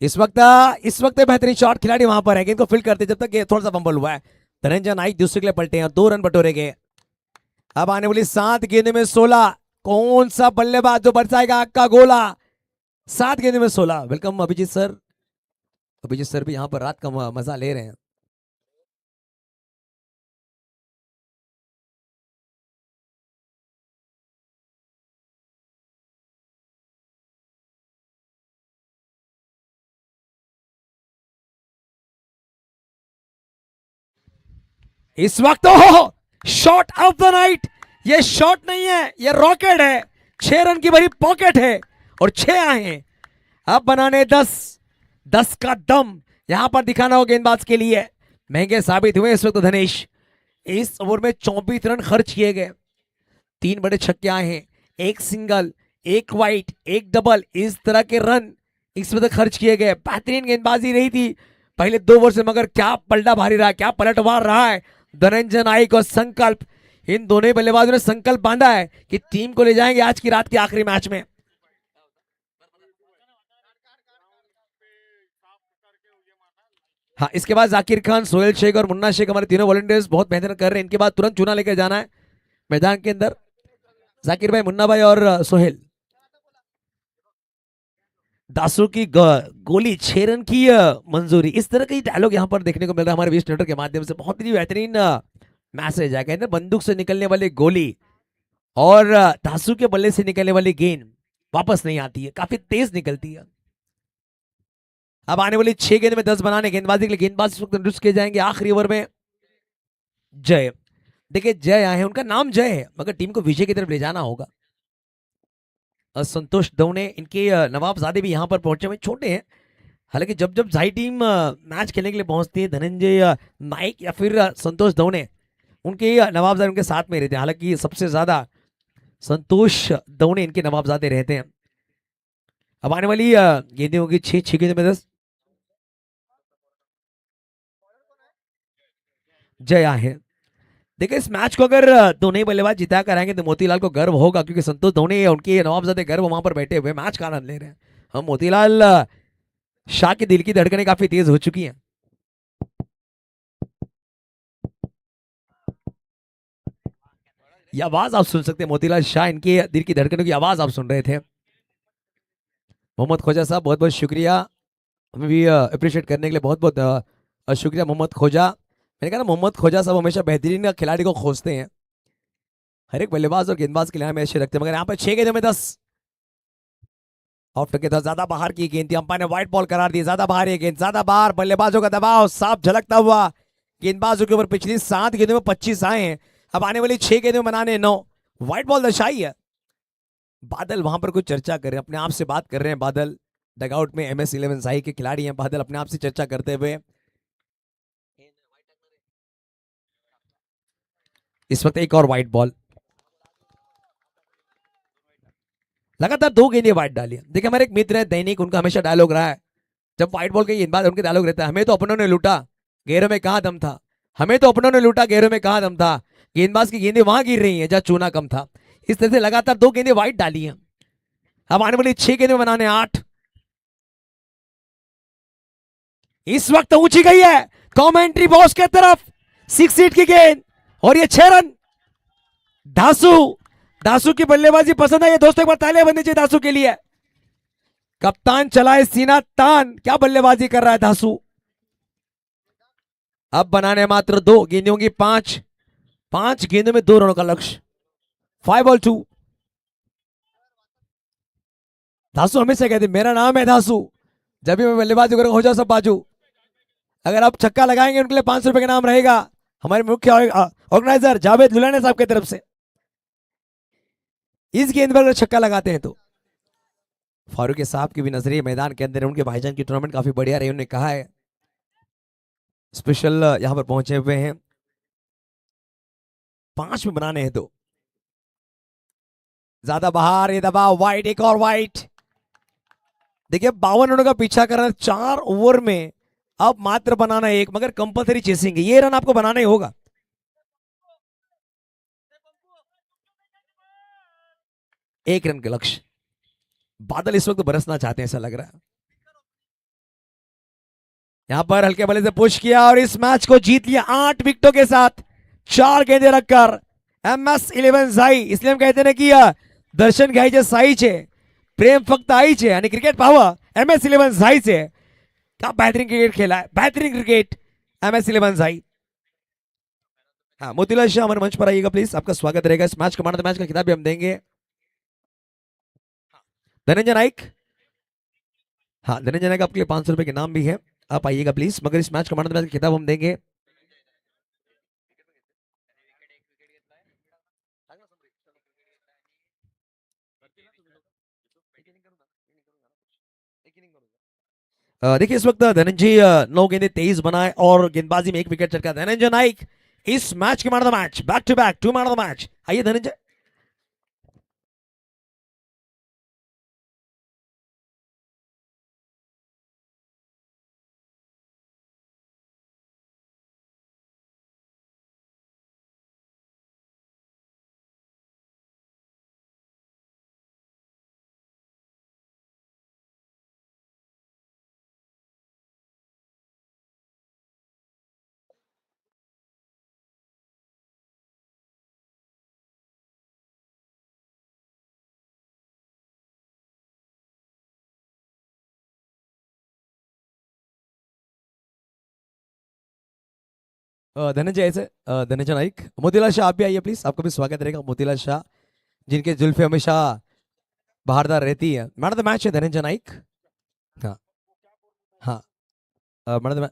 इस वक्त बेहतरीन शॉट खिलाड़ी वहां पर है, गेंद को फील्ड करते जब तक थोड़ा सा बंबल हुआ है। धनंजय नाइक दूसरे के लिए पलटे हैं, 2 रन बटोरे गए। अब आने वाली 7 गेंदों में 16, कौन सा बल्लेबाज जो बरसाएगा आग का गोला। 7 गेंदों में 16। Welcome Abhijit sir. Abhijit sir भी यहाँ पर रात का मजा ले रहे हैं। इस वक्त शॉट ऑफ द नाइट, ये शॉट नहीं है, ये रॉकेट है। 6 रन की भरी पॉकेट है और 6 आए हैं। अब बनाने 10 का दम यहां पर दिखाना हो गेंदबाज के लिए। महंगे साबित हुए इस वक्त धनेश। इस ओवर में 24 रन खर्च किए गए, 3 बड़े छक्के आए हैं, 1 सिंगल, 1 वाइट, 1 डबल, इस तरह के रन इस वक्त खर्च किए गए। बेहतरीन गेंदबाजी रही थी पहले 2 ओवर से, मगर क्या पलटा भारी रहा, क्या पलटवार रहा है। धनंजय नाइक और संकल्प, इन दोनों बल्लेबाजों ने संकल्प बांधा है कि टीम को ले जाएंगे आज की रात के आखिरी मैच में। हाँ, इसके बाद जाकिर खान, सोहेल शेख और मुन्ना शेख, हमारे तीनों वॉलंटियर्स बहुत मेहनत कर रहे हैं। इनके बाद तुरंत चूना लेकर जाना है मैदान के अंदर। जाकिर भाई, मुन्ना भाई और सोहेल। दासू की गोली 6 रन की मंजूरी, इस तरह का डायलॉग यहाँ पर देखने को मिल रहा है हमारे वीस ट्विटर के माध्यम से। बहुत ही बेहतरीन मैसेज है। कहते हैं बंदूक से निकलने वाली गोली और दासू के बल्ले से निकलने वाली गेंद वापस नहीं आती है, काफी तेज निकलती है। अब आने वाली 6 गेंद में 10 बनाने गेंदबाजी के लिए गेंदबाज इस वक्त इंट्रोड्यूस किए जाएंगे आखिरी ओवर में। जय, देखिए जय आए हैं, उनका नाम जय है, मगर टीम को विजय की तरफ ले जाना होगा। संतोष दौने, इनके नवाबजादे भी यहाँ पर पहुंचे हुए, छोटे हैं हालांकि। जब जब जाई टीम मैच खेलने के लिए पहुंचती है, धनंजय नाइक या फिर संतोष दौने, उनके नवाबजादे उनके साथ में रहते हैं। हालांकि सबसे ज्यादा संतोष दौने इनके नवाबजादे रहते हैं। अब आने वाली गेंदें होगी 6 गेंदों में 10। जया है। देखिए इस मैच को अगर दोनों ही बल्लेबाज जिता कर आएंगे तो मोतीलाल को गर्व होगा, क्योंकि संतोष धोनी या उनके नवाबजादे गर्व वहां पर बैठे हुए मैच का आनंद ले रहे हैं। हम मोतीलाल शाह के दिल की धड़कनें काफी तेज हो चुकी हैं। ये आवाज आप सुन सकते हैं, मोतीलाल शाह, इनके दिल की धड़कनों की आवाज आप सुन रहे थे। मोहम्मद खोजा साहब, बहुत बहुत शुक्रिया, हमें भी अप्रिशिएट करने के लिए बहुत बहुत शुक्रिया मोहम्मद खोजा। मैंने कहा ना, मोहम्मद खोजा साहब हमेशा बेहतरीन खिलाड़ी को खोजते हैं, हर एक बल्लेबाज और गेंदबाज के लिए हमेशा रखते हैं। मगर यहाँ पर 6 गेंदों में 10 ऑफ के, ज्यादा बाहर की गेंद थी, अंपायर ने व्हाइट बॉल करार दी। ज्यादा बाहर ये गेंद, ज्यादा बाहर, बल्लेबाजों का दबाव साफ झलकता हुआ गेंदबाजों के ऊपर। पिछली 7 गेंदों में 25 आए हैं, अब आने वाली 6 गेंदों में बनाने 9। व्हाइट बॉल दर्शाई है। बादल वहां पर कुछ चर्चा कर रहे हैं, अपने आप से बात कर रहे हैं बादल। डगआउट में MS11 साई के खिलाड़ी हैं बादल, अपने आप से चर्चा करते हुए। इस वक्त एक और व्हाइट बॉल, लगातार 2 गेंदें व्हाइट डाली। देखिए हमारे एक मित्र है दैनिक, उनका हमेशा डायलॉग रहा है जब व्हाइट बॉल के गेंदबाज, उनके डायलॉग रहता है, हमें तो अपनों ने लूटा, गैरों में कहां दम था। हमें तो अपनों ने लूटा, गैरों में कहां दम था। गेंदबाज की गेंदें वहां गिर रही हैं जहां चूना कम था। इस तरह से लगातार 2 गेंदें व्हाइट डाली हैं। अब आने वाली 6 गेंदें बनाने 8। इस वक्त ऊंची गई है कमेंट्री बॉक्स के तरफ, 6 फीट की गेंद और ये 6 रन। दासू की बल्लेबाजी पसंद है ये दोस्तों, एक बार तालियां बजनी चाहिए दासू के लिए। कप्तान चलाए सीना तान, क्या बल्लेबाजी कर रहा है धासु। अब बनाने मात्र 2, गेंदें होंगी 5, 5 गेंदों में 2 रनों का लक्ष्य। 5-2। धासु हमेशा कहते मेरा नाम है धासु, जब भी मैं बल्लेबाजी करूंगा हो जाओ सब बाजू। अगर आप छक्का लगाएंगे उनके लिए 500 रुपए का नाम रहेगा हमारे मुख्य ऑर्गेनाइजर जावेद लुलाने साहब की तरफ से। इस गेंद पर अगर छक्का लगाते हैं तो फारूक साहब की भी नजरिए मैदान के अंदर, उनके भाईजान की टूर्नामेंट काफी बढ़िया रही, उन्होंने कहा है स्पेशल यहां पर पहुंचे हुए हैं। 5 में बनाने हैं तो ज्यादा बाहर, ये दबाव वाइट, एक और वाइट। देखिए 52 रनों का पीछा करना 4 ओवर में, अब मात्र बनाना 1, मगर कंपलसरी चेसिंग, ये रन आपको बनाना ही होगा। एक रन के लक्ष्य। बादल इस वक्त बरसना चाहते हैं ऐसा लग रहा है। यहां पर हल्के बल्ले से पुश किया और इस मैच को जीत लिया 8 विकेटों के साथ, 4 गेंदें रखकर। MS11 साई, इसलिए हम कहते हैं कि दर्शन घ्यायचे साईचे, प्रेम फक्त आईचे आणि क्रिकेट पाहावं MS11 साईचे। क्या बेहतरीन क्रिकेट खेला है, बेहतरीन क्रिकेट MS11 साई। हाँ मोतीलाल शाह हमारे मंच पर आइएगा प्लीज, आपका स्वागत रहेगा। इस मैच का मैन ऑफ द मैच का खिताब भी हम देंगे। धनंजय नाइक, हाँ धनंजय नाइक आपके लिए 500 रुपए के नाम भी है, आप आइएगा प्लीज। मगर इस मैच का मैन ऑफ द मैच का खिताब हम देंगे। देखिए इस वक्त धनंजय 9 गेंदे 23 बनाए और गेंदबाजी में 1 विकेट चटका। धनंजय नाइक इस मैच के man of the match, back to back 2 man of the match. आइए धनंजय। धनंजय ऐसे धनंजय नाइक, मोतीलाल शाह आप भी आइए प्लीज, आपका भी स्वागत रहेगा। मोतीलाल शाह जिनके जुल्फे हमेशा बहारदार रहती है। मैन ऑफ द मैच है धनंजय नाइक। हाँ हाँ मैन ऑफ द मैच